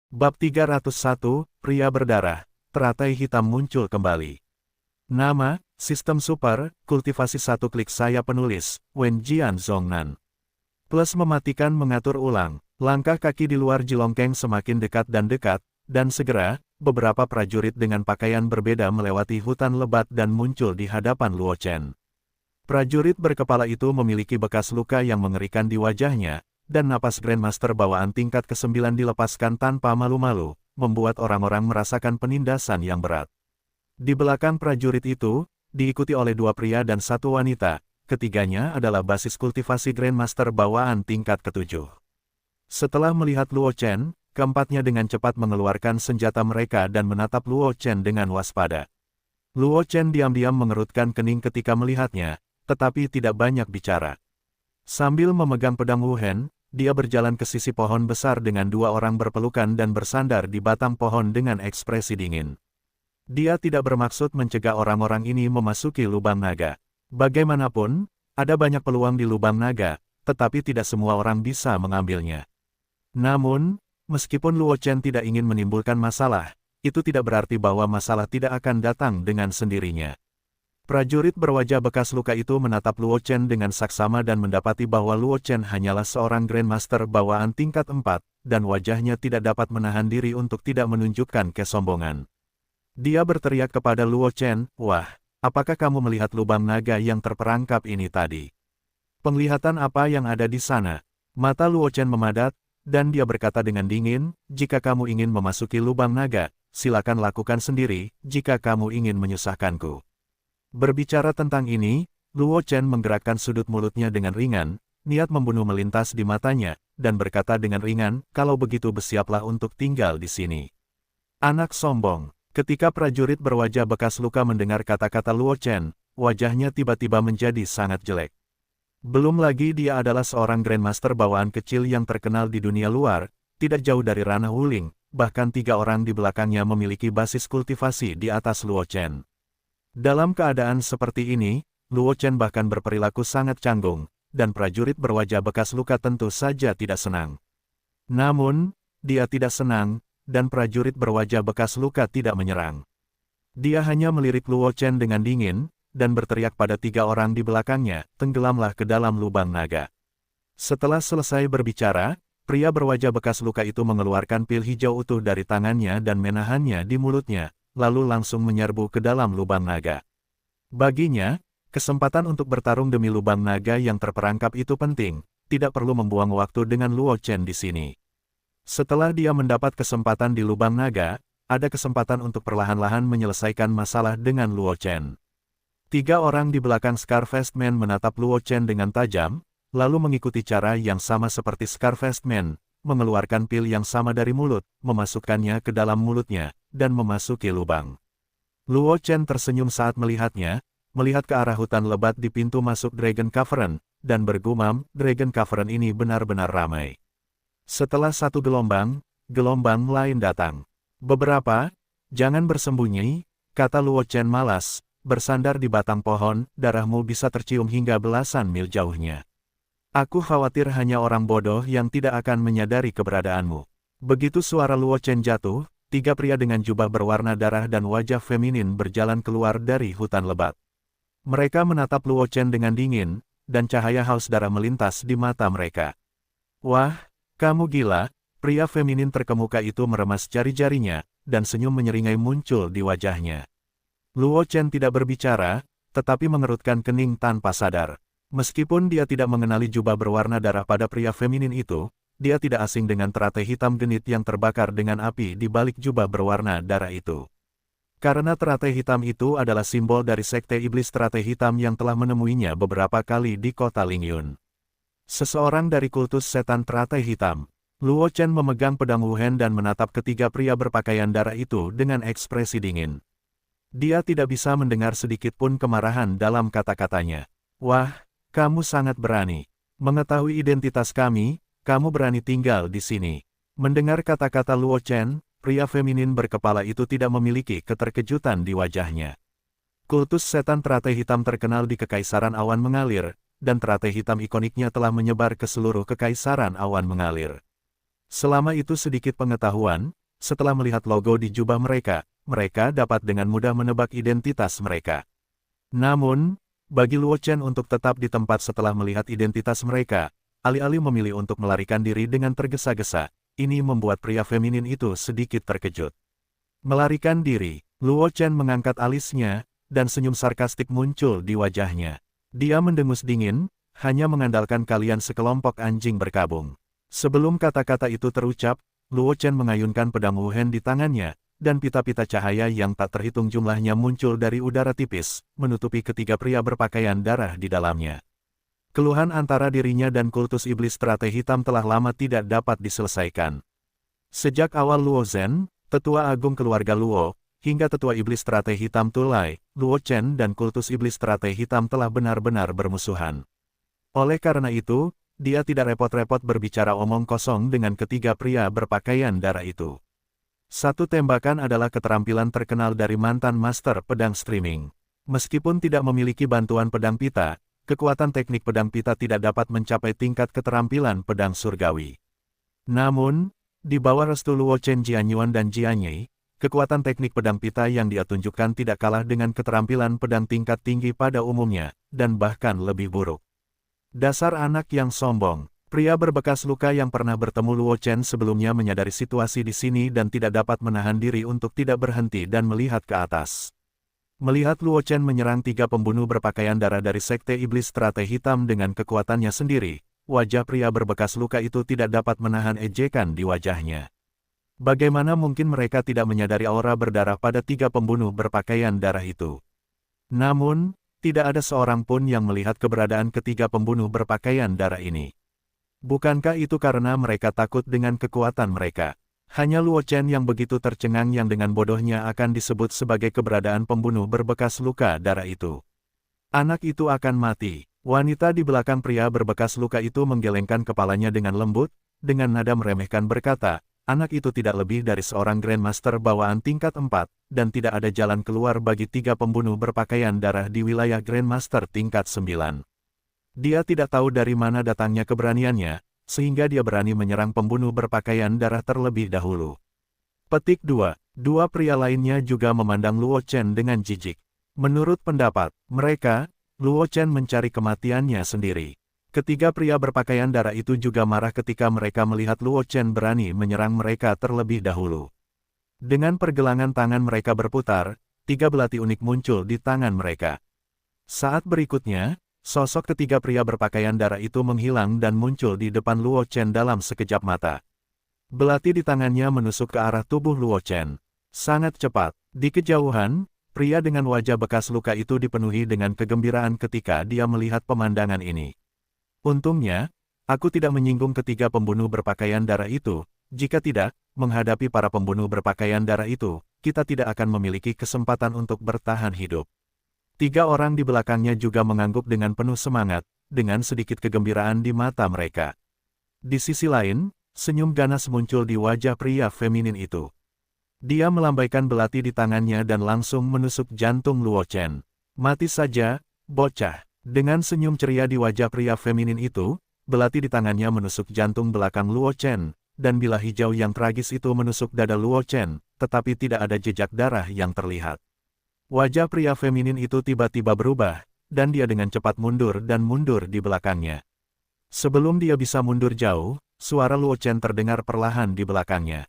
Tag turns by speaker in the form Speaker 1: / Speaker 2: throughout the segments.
Speaker 1: Bab 301, Pria Berdarah, Teratai Hitam muncul kembali. Nama, Sistem Super, Kultivasi satu klik saya penulis, Wen Jian Zhongnan. Plus mematikan mengatur ulang, langkah kaki di luar Jilongkeng semakin dekat, dan segera, beberapa prajurit dengan pakaian berbeda melewati hutan lebat dan muncul di hadapan Luo Chen. Prajurit berkepala itu memiliki bekas luka yang mengerikan di wajahnya, dan napas Grandmaster bawaan tingkat ke-9 dilepaskan tanpa malu-malu, membuat orang-orang merasakan penindasan yang berat. Di belakang prajurit itu, diikuti oleh dua pria dan satu wanita, ketiganya adalah basis kultivasi Grandmaster bawaan tingkat ke-7. Setelah melihat Luo Chen, keempatnya dengan cepat mengeluarkan senjata mereka dan menatap Luo Chen dengan waspada. Luo Chen diam-diam mengerutkan kening ketika melihatnya, tetapi tidak banyak bicara. Sambil memegang pedang Wuhen, dia berjalan ke sisi pohon besar dengan dua orang berpelukan dan bersandar di batang pohon dengan ekspresi dingin. Dia tidak bermaksud mencegah orang-orang ini memasuki lubang naga. Bagaimanapun, ada banyak peluang di lubang naga, tetapi tidak semua orang bisa mengambilnya. Namun, meskipun Luo Chen tidak ingin menimbulkan masalah, itu tidak berarti bahwa masalah tidak akan datang dengan sendirinya. Prajurit berwajah bekas luka itu menatap Luo Chen dengan saksama dan mendapati bahwa Luo Chen hanyalah seorang Grandmaster bawaan tingkat 4, dan wajahnya tidak dapat menahan diri untuk tidak menunjukkan kesombongan. Dia berteriak kepada Luo Chen, "Wah, apakah kamu melihat lubang naga yang terperangkap ini tadi? Penglihatan apa yang ada di sana?" Mata Luo Chen memadat, dan dia berkata dengan dingin, "Jika kamu ingin memasuki lubang naga, silakan lakukan sendiri, jika kamu ingin menyusahkanku." Berbicara tentang ini, Luo Chen menggerakkan sudut mulutnya dengan ringan, niat membunuh melintas di matanya, dan berkata dengan ringan, "Kalau begitu bersiaplah untuk tinggal di sini." Anak sombong. Ketika prajurit berwajah bekas luka mendengar kata-kata Luo Chen, wajahnya tiba-tiba menjadi sangat jelek. Belum lagi dia adalah seorang Grandmaster bawaan kecil yang terkenal di dunia luar, tidak jauh dari ranah Wuling, bahkan 3 orang di belakangnya memiliki basis kultivasi di atas Luo Chen. Dalam keadaan seperti ini, Luo Chen bahkan berperilaku sangat canggung, dan prajurit berwajah bekas luka tentu saja tidak senang. Namun, dia tidak senang, dan prajurit berwajah bekas luka tidak menyerang. Dia hanya melirik Luo Chen dengan dingin, dan berteriak pada 3 orang di belakangnya, "Tenggelamlah ke dalam lubang naga." Setelah selesai berbicara, pria berwajah bekas luka itu mengeluarkan pil hijau utuh dari tangannya dan menahannya di mulutnya, lalu langsung menyerbu ke dalam lubang naga. Baginya, kesempatan untuk bertarung demi lubang naga yang terperangkap itu penting, tidak perlu membuang waktu dengan Luo Chen di sini. Setelah dia mendapat kesempatan di lubang naga, ada kesempatan untuk perlahan-lahan menyelesaikan masalah dengan Luo Chen. 3 orang di belakang Scarfest Man menatap Luo Chen dengan tajam, lalu mengikuti cara yang sama seperti Scarfest Man, mengeluarkan pil yang sama dari mulut, memasukkannya ke dalam mulutnya, dan memasuki lubang. Luo Chen tersenyum saat melihatnya, melihat ke arah hutan lebat di pintu masuk Dragon Cavern, dan bergumam, Dragon Cavern ini benar-benar ramai. Setelah satu gelombang lain datang. "Beberapa, jangan bersembunyi," kata Luo Chen malas, bersandar di batang pohon, "darahmu bisa tercium hingga belasan mil jauhnya. Aku khawatir hanya orang bodoh yang tidak akan menyadari keberadaanmu." Begitu suara Luo Chen jatuh, 3 pria dengan jubah berwarna darah dan wajah feminin berjalan keluar dari hutan lebat. Mereka menatap Luo Chen dengan dingin, dan cahaya haus darah melintas di mata mereka. "Wah, kamu gila," pria feminin terkemuka itu meremas jari-jarinya, dan senyum menyeringai muncul di wajahnya. Luo Chen tidak berbicara, tetapi mengerutkan kening tanpa sadar. Meskipun dia tidak mengenali jubah berwarna darah pada pria feminin itu, dia tidak asing dengan teratai hitam genit yang terbakar dengan api di balik jubah berwarna darah itu. Karena teratai hitam itu adalah simbol dari sekte iblis teratai hitam yang telah menemuinya beberapa kali di kota Lingyun. Seseorang dari kultus setan teratai hitam. Luo Chen memegang pedang Wuhen dan menatap ketiga pria berpakaian darah itu dengan ekspresi dingin. Dia tidak bisa mendengar sedikit pun kemarahan dalam kata-katanya. "Wah, kamu sangat berani. Mengetahui identitas kami, kamu berani tinggal di sini." Mendengar kata-kata Luo Chen, pria feminin berkepala itu tidak memiliki keterkejutan di wajahnya. Kultus setan teratai hitam terkenal di Kekaisaran Awan Mengalir, dan teratai hitam ikoniknya telah menyebar ke seluruh Kekaisaran Awan Mengalir. Selama itu sedikit pengetahuan, setelah melihat logo di jubah mereka, mereka dapat dengan mudah menebak identitas mereka. Namun, bagi Luo Chen untuk tetap di tempat setelah melihat identitas mereka, alih-alih memilih untuk melarikan diri dengan tergesa-gesa, ini membuat pria feminin itu sedikit terkejut. Melarikan diri, Luo Chen mengangkat alisnya, dan senyum sarkastik muncul di wajahnya. Dia mendengus dingin, hanya mengandalkan kalian sekelompok anjing berkabung. Sebelum kata-kata itu terucap, Luo Chen mengayunkan pedang Wuhen di tangannya, dan pita-pita cahaya yang tak terhitung jumlahnya muncul dari udara tipis, menutupi ketiga pria berpakaian darah di dalamnya. Keluhan antara dirinya dan kultus iblis teratai hitam telah lama tidak dapat diselesaikan. Sejak awal Luo Zhen, tetua agung keluarga Luo, hingga tetua iblis teratai hitam Tulai, Luo Chen dan kultus iblis teratai hitam telah benar-benar bermusuhan. Oleh karena itu, dia tidak repot-repot berbicara omong kosong dengan ketiga pria berpakaian darah itu. Satu tembakan adalah keterampilan terkenal dari mantan master pedang streaming. Meskipun tidak memiliki bantuan pedang pita, kekuatan teknik pedang pita tidak dapat mencapai tingkat keterampilan pedang surgawi. Namun, di bawah restu Luo Chen Jianyuan dan Jianyei, kekuatan teknik pedang pita yang dia tunjukkan tidak kalah dengan keterampilan pedang tingkat tinggi pada umumnya, dan bahkan lebih buruk. Dasar anak yang sombong, pria berbekas luka yang pernah bertemu Luo Chen sebelumnya menyadari situasi di sini dan tidak dapat menahan diri untuk tidak berhenti dan melihat ke atas. Melihat Luo Chen menyerang tiga pembunuh berpakaian darah dari Sekte Iblis Teratai Hitam dengan kekuatannya sendiri, wajah pria berbekas luka itu tidak dapat menahan ejekan di wajahnya. Bagaimana mungkin mereka tidak menyadari aura berdarah pada tiga pembunuh berpakaian darah itu? Namun, tidak ada seorang pun yang melihat keberadaan ketiga pembunuh berpakaian darah ini. Bukankah itu karena mereka takut dengan kekuatan mereka? Hanya Luo Chen yang begitu tercengang yang dengan bodohnya akan disebut sebagai keberadaan pembunuh berbekas luka darah itu. Anak itu akan mati. Wanita di belakang pria berbekas luka itu menggelengkan kepalanya dengan lembut, dengan nada meremehkan berkata, anak itu tidak lebih dari seorang Grandmaster bawaan tingkat 4, dan tidak ada jalan keluar bagi tiga pembunuh berpakaian darah di wilayah Grandmaster tingkat 9. Dia tidak tahu dari mana datangnya keberaniannya, sehingga dia berani menyerang pembunuh berpakaian darah terlebih dahulu. Petik 2. Dua pria lainnya juga memandang Luo Chen dengan jijik. Menurut pendapat mereka, Luo Chen mencari kematiannya sendiri. Ketiga pria berpakaian darah itu juga marah ketika mereka melihat Luo Chen berani menyerang mereka terlebih dahulu. Dengan pergelangan tangan mereka berputar, tiga belati unik muncul di tangan mereka. Saat berikutnya, sosok ketiga pria berpakaian darah itu menghilang dan muncul di depan Luo Chen dalam sekejap mata. Belati di tangannya menusuk ke arah tubuh Luo Chen. Sangat cepat. Di kejauhan, pria dengan wajah bekas luka itu dipenuhi dengan kegembiraan ketika dia melihat pemandangan ini. Untungnya, aku tidak menyinggung ketiga pembunuh berpakaian darah itu. Jika tidak, menghadapi para pembunuh berpakaian darah itu, kita tidak akan memiliki kesempatan untuk bertahan hidup. Tiga orang di belakangnya juga mengangguk dengan penuh semangat, dengan sedikit kegembiraan di mata mereka. Di sisi lain, senyum ganas muncul di wajah pria feminin itu. Dia melambaikan belati di tangannya dan langsung menusuk jantung Luo Chen. Mati saja, bocah. Dengan senyum ceria di wajah pria feminin itu, belati di tangannya menusuk jantung belakang Luo Chen, dan bilah hijau yang tragis itu menusuk dada Luo Chen, tetapi tidak ada jejak darah yang terlihat. Wajah pria feminin itu tiba-tiba berubah, dan dia dengan cepat mundur dan mundur di belakangnya. Sebelum dia bisa mundur jauh, suara Luo Chen terdengar perlahan di belakangnya.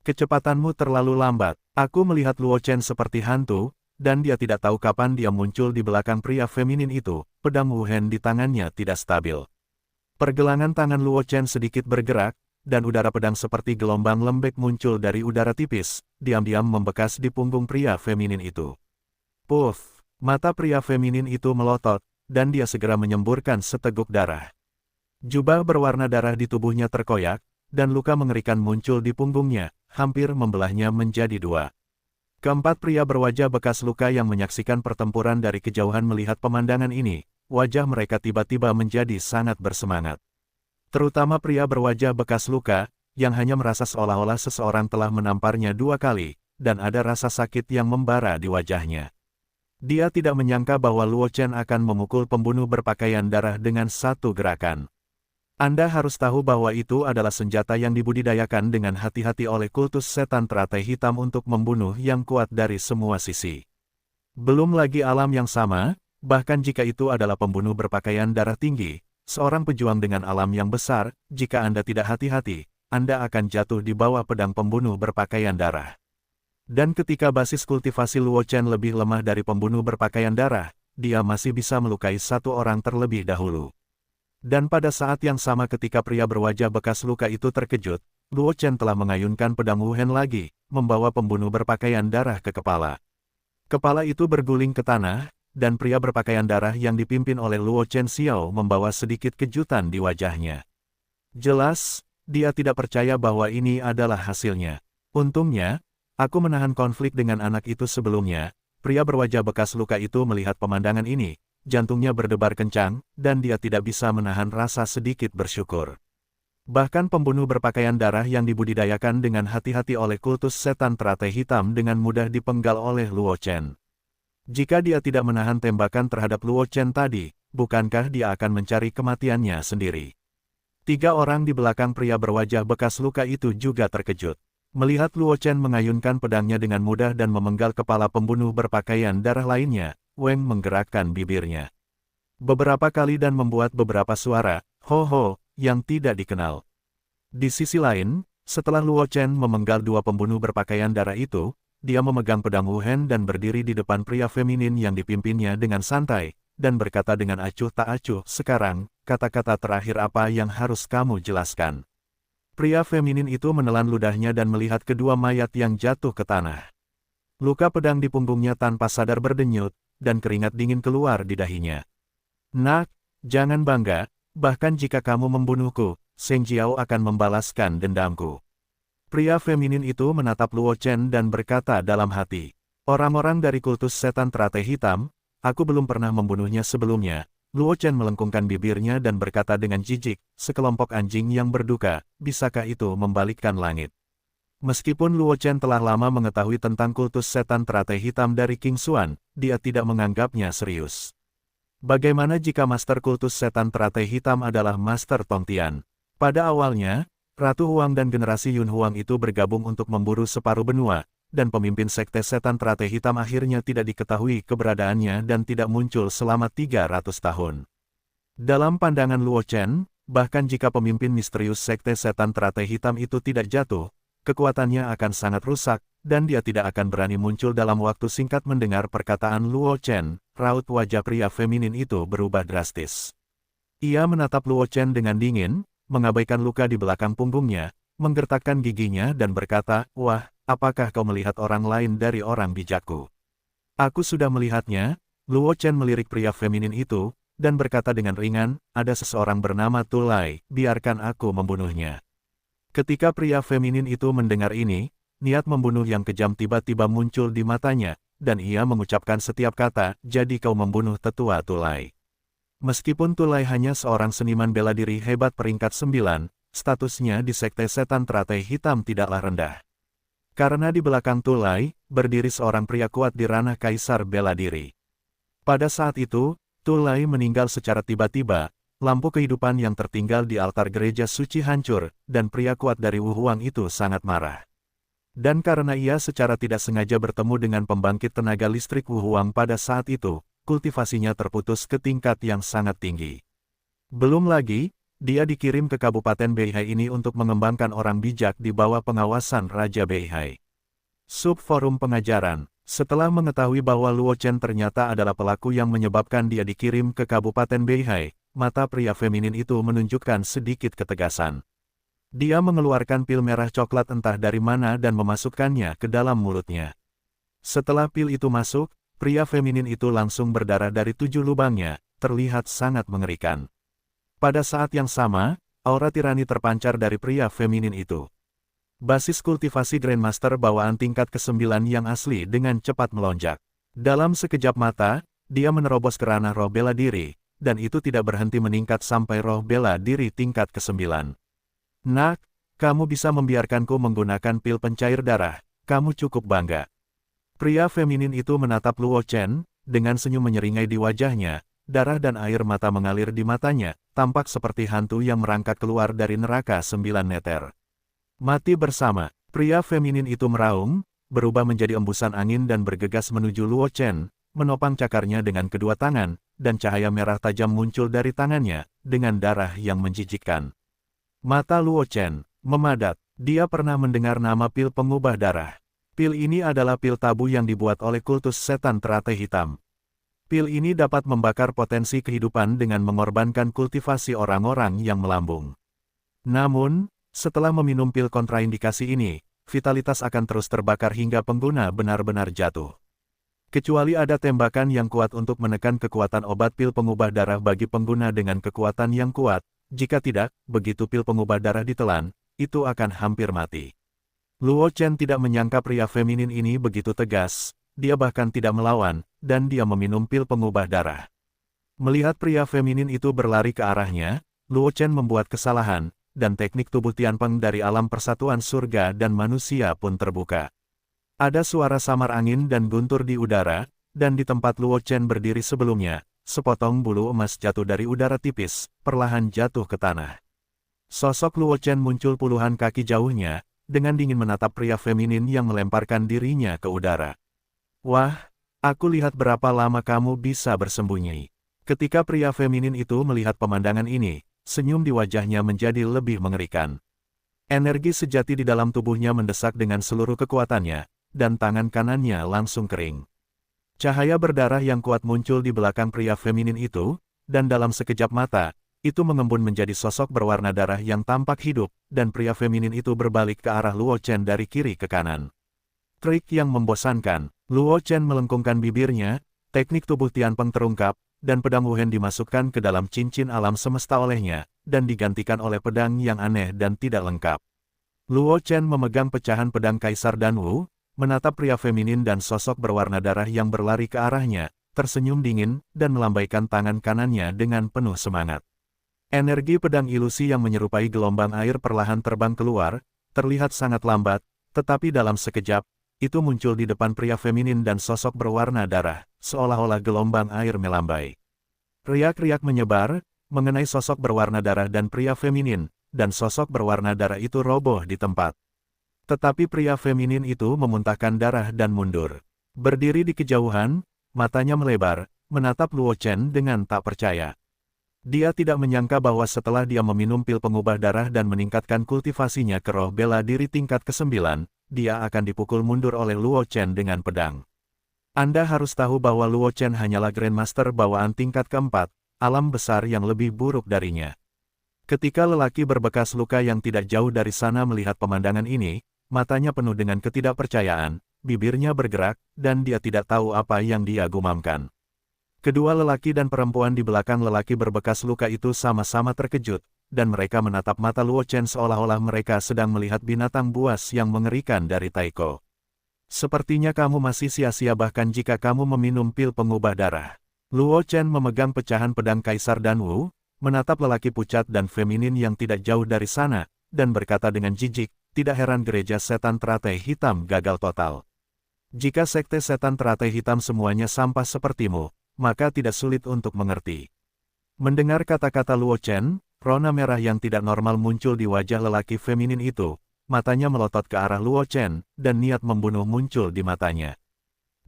Speaker 1: Kecepatanmu terlalu lambat. Aku melihat Luo Chen seperti hantu, dan dia tidak tahu kapan dia muncul di belakang pria feminin itu. Pedang Wuhen di tangannya tidak stabil. Pergelangan tangan Luo Chen sedikit bergerak, dan udara pedang seperti gelombang lembek muncul dari udara tipis, diam-diam membekas di punggung pria feminin itu. Puff! Mata pria feminin itu melotot, dan dia segera menyemburkan seteguk darah. Jubah berwarna darah di tubuhnya terkoyak, dan luka mengerikan muncul di punggungnya, hampir membelahnya menjadi dua. Keempat pria berwajah bekas luka yang menyaksikan pertempuran dari kejauhan melihat pemandangan ini, wajah mereka tiba-tiba menjadi sangat bersemangat. Terutama pria berwajah bekas luka, yang hanya merasa seolah-olah seseorang telah menamparnya dua kali, dan ada rasa sakit yang membara di wajahnya. Dia tidak menyangka bahwa Luo Chen akan memukul pembunuh berpakaian darah dengan satu gerakan. Anda harus tahu bahwa itu adalah senjata yang dibudidayakan dengan hati-hati oleh kultus setan teratai hitam untuk membunuh yang kuat dari semua sisi. Belum lagi alam yang sama, bahkan jika itu adalah pembunuh berpakaian darah tinggi, seorang pejuang dengan alam yang besar, jika Anda tidak hati-hati, Anda akan jatuh di bawah pedang pembunuh berpakaian darah. Dan ketika basis kultivasi Luo Chen lebih lemah dari pembunuh berpakaian darah, dia masih bisa melukai satu orang terlebih dahulu. Dan pada saat yang sama ketika pria berwajah bekas luka itu terkejut, Luo Chen telah mengayunkan pedang Wuhen lagi, membawa pembunuh berpakaian darah ke kepala. Kepala itu berguling ke tanah, dan pria berpakaian darah yang dipimpin oleh Luo Chen Xiao membawa sedikit kejutan di wajahnya. Jelas, dia tidak percaya bahwa ini adalah hasilnya. Untungnya, aku menahan konflik dengan anak itu sebelumnya. Pria berwajah bekas luka itu melihat pemandangan ini. Jantungnya berdebar kencang, dan dia tidak bisa menahan rasa sedikit bersyukur. Bahkan pembunuh berpakaian darah yang dibudidayakan dengan hati-hati oleh kultus setan teratai hitam dengan mudah dipenggal oleh Luo Chen. Jika dia tidak menahan tembakan terhadap Luo Chen tadi, bukankah dia akan mencari kematiannya sendiri? 3 orang di belakang pria berwajah bekas luka itu juga terkejut. Melihat Luo Chen mengayunkan pedangnya dengan mudah dan memenggal kepala pembunuh berpakaian darah lainnya, Wang menggerakkan bibirnya beberapa kali dan membuat beberapa suara, ho-ho, yang tidak dikenal. Di sisi lain, setelah Luo Chen memenggal 2 pembunuh berpakaian darah itu, dia memegang pedang Wuhen dan berdiri di depan pria feminin yang dipimpinnya dengan santai, dan berkata dengan acuh tak acuh, sekarang, kata-kata terakhir apa yang harus kamu jelaskan? Pria feminin itu menelan ludahnya dan melihat kedua mayat yang jatuh ke tanah. Luka pedang di punggungnya tanpa sadar berdenyut, dan keringat dingin keluar di dahinya. Nak, jangan bangga, bahkan jika kamu membunuhku, Seng Jiao akan membalaskan dendamku. Pria feminin itu menatap Luo Chen dan berkata dalam hati, orang-orang dari kultus setan teratai hitam, aku belum pernah membunuhnya sebelumnya. Luo Chen melengkungkan bibirnya dan berkata dengan jijik, sekelompok anjing yang berduka, bisakah itu membalikkan langit? Meskipun Luo Chen telah lama mengetahui tentang kultus setan teratai hitam dari King Xuan, dia tidak menganggapnya serius. Bagaimana jika Master Kultus Setan Teratai Hitam adalah Master Tong Tian? Pada awalnya, Ratu Huang dan generasi Yun Huang itu bergabung untuk memburu separuh benua, dan pemimpin Sekte Setan Teratai Hitam akhirnya tidak diketahui keberadaannya dan tidak muncul selama 300 tahun. Dalam pandangan Luo Chen, bahkan jika pemimpin misterius Sekte Setan Teratai Hitam itu tidak jatuh, kekuatannya akan sangat rusak, dan dia tidak akan berani muncul dalam waktu singkat. Mendengar perkataan Luo Chen, raut wajah pria feminin itu berubah drastis. Ia menatap Luo Chen dengan dingin, mengabaikan luka di belakang punggungnya, menggertakkan giginya dan berkata, wah, apakah kau melihat orang lain dari orang bijakku? Aku sudah melihatnya. Luo Chen melirik pria feminin itu, dan berkata dengan ringan, ada seseorang bernama Tulai, biarkan aku membunuhnya. Ketika pria feminin itu mendengar ini, niat membunuh yang kejam tiba-tiba muncul di matanya, dan ia mengucapkan setiap kata, jadi kau membunuh tetua Tulai. Meskipun Tulai hanya seorang seniman bela diri hebat peringkat 9, statusnya di Sekte Setan Teratai Hitam tidaklah rendah. Karena di belakang Tulai, berdiri seorang pria kuat di ranah kaisar bela diri. Pada saat itu, Tulai meninggal secara tiba-tiba. Lampu kehidupan yang tertinggal di altar gereja suci hancur, dan pria kuat dari Wu Huang itu sangat marah. Dan karena ia secara tidak sengaja bertemu dengan pembangkit tenaga listrik Wu Huang pada saat itu, kultivasinya terputus ke tingkat yang sangat tinggi. Belum lagi, dia dikirim ke Kabupaten Beihai ini untuk mengembangkan orang bijak di bawah pengawasan Raja Beihai. Subforum pengajaran. Setelah mengetahui bahwa Luo Chen ternyata adalah pelaku yang menyebabkan dia dikirim ke Kabupaten Beihai, mata pria feminin itu menunjukkan sedikit ketegasan. Dia mengeluarkan pil merah coklat entah dari mana dan memasukkannya ke dalam mulutnya. Setelah pil itu masuk, pria feminin itu langsung berdarah dari 7 lubangnya, terlihat sangat mengerikan. Pada saat yang sama, aura tirani terpancar dari pria feminin itu. Basis kultivasi Grandmaster bawaan tingkat ke-9 yang asli dengan cepat melonjak. Dalam sekejap mata, dia menerobos ke ranah roh bela diri, dan itu tidak berhenti meningkat sampai roh bela diri tingkat ke-9. Nak, kamu bisa membiarkanku menggunakan pil pencair darah, kamu cukup bangga. Pria feminin itu menatap Luo Chen, dengan senyum menyeringai di wajahnya, darah dan air mata mengalir di matanya, tampak seperti hantu yang merangkak keluar dari neraka 9 meter. Mati bersama, pria feminin itu meraung, berubah menjadi embusan angin dan bergegas menuju Luo Chen, menopang cakarnya dengan kedua tangan, dan cahaya merah tajam muncul dari tangannya, dengan darah yang menjijikkan. Mata Luo Chen memadat. Dia pernah mendengar nama pil pengubah darah. Pil ini adalah pil tabu yang dibuat oleh kultus setan teratai hitam. Pil ini dapat membakar potensi kehidupan dengan mengorbankan kultivasi orang-orang yang melambung. Namun, setelah meminum pil kontraindikasi ini, vitalitas akan terus terbakar hingga pengguna benar-benar jatuh. Kecuali ada tembakan yang kuat untuk menekan kekuatan obat pil pengubah darah bagi pengguna dengan kekuatan yang kuat, jika tidak, begitu pil pengubah darah ditelan, itu akan hampir mati. Luo Chen tidak menyangka pria feminin ini begitu tegas, dia bahkan tidak melawan, dan dia meminum pil pengubah darah. Melihat pria feminin itu berlari ke arahnya, Luo Chen membuat kesalahan, dan teknik tubuh Tianpeng dari alam persatuan surga dan manusia pun terbuka. Ada suara samar angin dan guntur di udara, dan di tempat Luo Chen berdiri sebelumnya, sepotong bulu emas jatuh dari udara tipis, perlahan jatuh ke tanah. Sosok Luo Chen muncul puluhan kaki jauhnya, dengan dingin menatap pria feminin yang melemparkan dirinya ke udara. Wah, aku lihat berapa lama kamu bisa bersembunyi. Ketika pria feminin itu melihat pemandangan ini, senyum di wajahnya menjadi lebih mengerikan. Energi sejati di dalam tubuhnya mendesak dengan seluruh kekuatannya, dan tangan kanannya langsung kering. Cahaya berdarah yang kuat muncul di belakang pria feminin itu, dan dalam sekejap mata, itu mengembun menjadi sosok berwarna darah yang tampak hidup, dan pria feminin itu berbalik ke arah Luo Chen dari kiri ke kanan. Trik yang membosankan, Luo Chen melengkungkan bibirnya, teknik tubuh Tianpeng terungkap, dan pedang Wuhen dimasukkan ke dalam cincin alam semesta olehnya, dan digantikan oleh pedang yang aneh dan tidak lengkap. Luo Chen memegang pecahan pedang Kaisar Danwu, menatap pria feminin dan sosok berwarna darah yang berlari ke arahnya, tersenyum dingin, dan melambaikan tangan kanannya dengan penuh semangat. Energi pedang ilusi yang menyerupai gelombang air perlahan terbang keluar, terlihat sangat lambat, tetapi dalam sekejap, itu muncul di depan pria feminin dan sosok berwarna darah, seolah-olah gelombang air melambai. Riak-riak menyebar, mengenai sosok berwarna darah dan pria feminin, dan sosok berwarna darah itu roboh di tempat. Tetapi pria feminin itu memuntahkan darah dan mundur. Berdiri di kejauhan, matanya melebar, menatap Luo Chen dengan tak percaya. Dia tidak menyangka bahwa setelah dia meminum pil pengubah darah dan meningkatkan kultivasinya ke roh bela diri tingkat ke-9, dia akan dipukul mundur oleh Luo Chen dengan pedang. Anda harus tahu bahwa Luo Chen hanyalah Grandmaster bawaan tingkat ke-4, alam besar yang lebih buruk darinya. Ketika lelaki berbekas luka yang tidak jauh dari sana melihat pemandangan ini, matanya penuh dengan ketidakpercayaan, bibirnya bergerak, dan dia tidak tahu apa yang dia gumamkan. Kedua lelaki dan perempuan di belakang lelaki berbekas luka itu sama-sama terkejut, dan mereka menatap mata Luo Chen seolah-olah mereka sedang melihat binatang buas yang mengerikan dari Taiko. Sepertinya kamu masih sia-sia bahkan jika kamu meminum pil pengubah darah. Luo Chen memegang pecahan pedang Kaisar Danwu, menatap lelaki pucat dan feminin yang tidak jauh dari sana, dan berkata dengan jijik, tidak heran gereja setan teratai hitam gagal total. Jika sekte setan teratai hitam semuanya sampah sepertimu, maka tidak sulit untuk mengerti. Mendengar kata-kata Luo Chen, rona merah yang tidak normal muncul di wajah lelaki feminin itu, matanya melotot ke arah Luo Chen, dan niat membunuh muncul di matanya.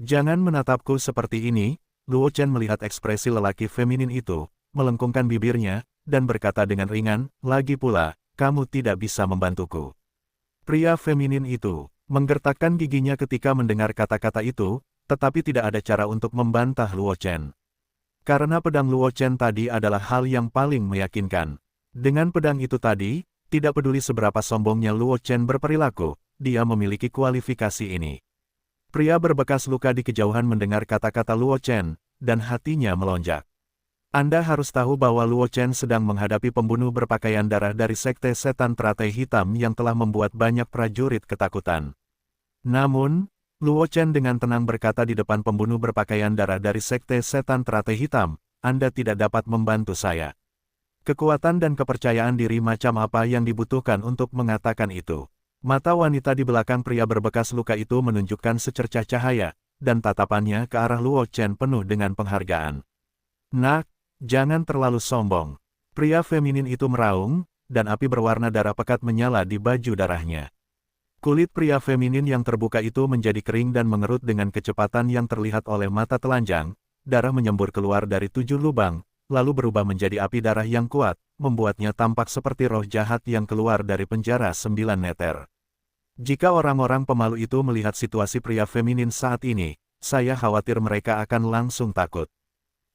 Speaker 1: Jangan menatapku seperti ini, Luo Chen melihat ekspresi lelaki feminin itu, melengkungkan bibirnya, dan berkata dengan ringan, lagi pula, kamu tidak bisa membantuku. Pria feminin itu menggertakkan giginya ketika mendengar kata-kata itu, tetapi tidak ada cara untuk membantah Luo Chen. Karena pedang Luo Chen tadi adalah hal yang paling meyakinkan. Dengan pedang itu tadi, tidak peduli seberapa sombongnya Luo Chen berperilaku, dia memiliki kualifikasi ini. Pria berbekas luka di kejauhan mendengar kata-kata Luo Chen, dan hatinya melonjak. Anda harus tahu bahwa Luo Chen sedang menghadapi pembunuh berpakaian darah dari sekte setan teratai hitam yang telah membuat banyak prajurit ketakutan. Namun, Luo Chen dengan tenang berkata di depan pembunuh berpakaian darah dari sekte setan teratai hitam, Anda tidak dapat membantu saya. Kekuatan dan kepercayaan diri macam apa yang dibutuhkan untuk mengatakan itu? Mata wanita di belakang pria berbekas luka itu menunjukkan secercah cahaya, dan tatapannya ke arah Luo Chen penuh dengan penghargaan. Nak, Jangan terlalu sombong. Pria feminin itu meraung, dan api berwarna darah pekat menyala di baju darahnya. Kulit pria feminin yang terbuka itu menjadi kering dan mengerut dengan kecepatan yang terlihat oleh mata telanjang, darah menyembur keluar dari 7 lubang, lalu berubah menjadi api darah yang kuat, membuatnya tampak seperti roh jahat yang keluar dari penjara 9 meter. Jika orang-orang pemalu itu melihat situasi pria feminin saat ini, saya khawatir mereka akan langsung takut.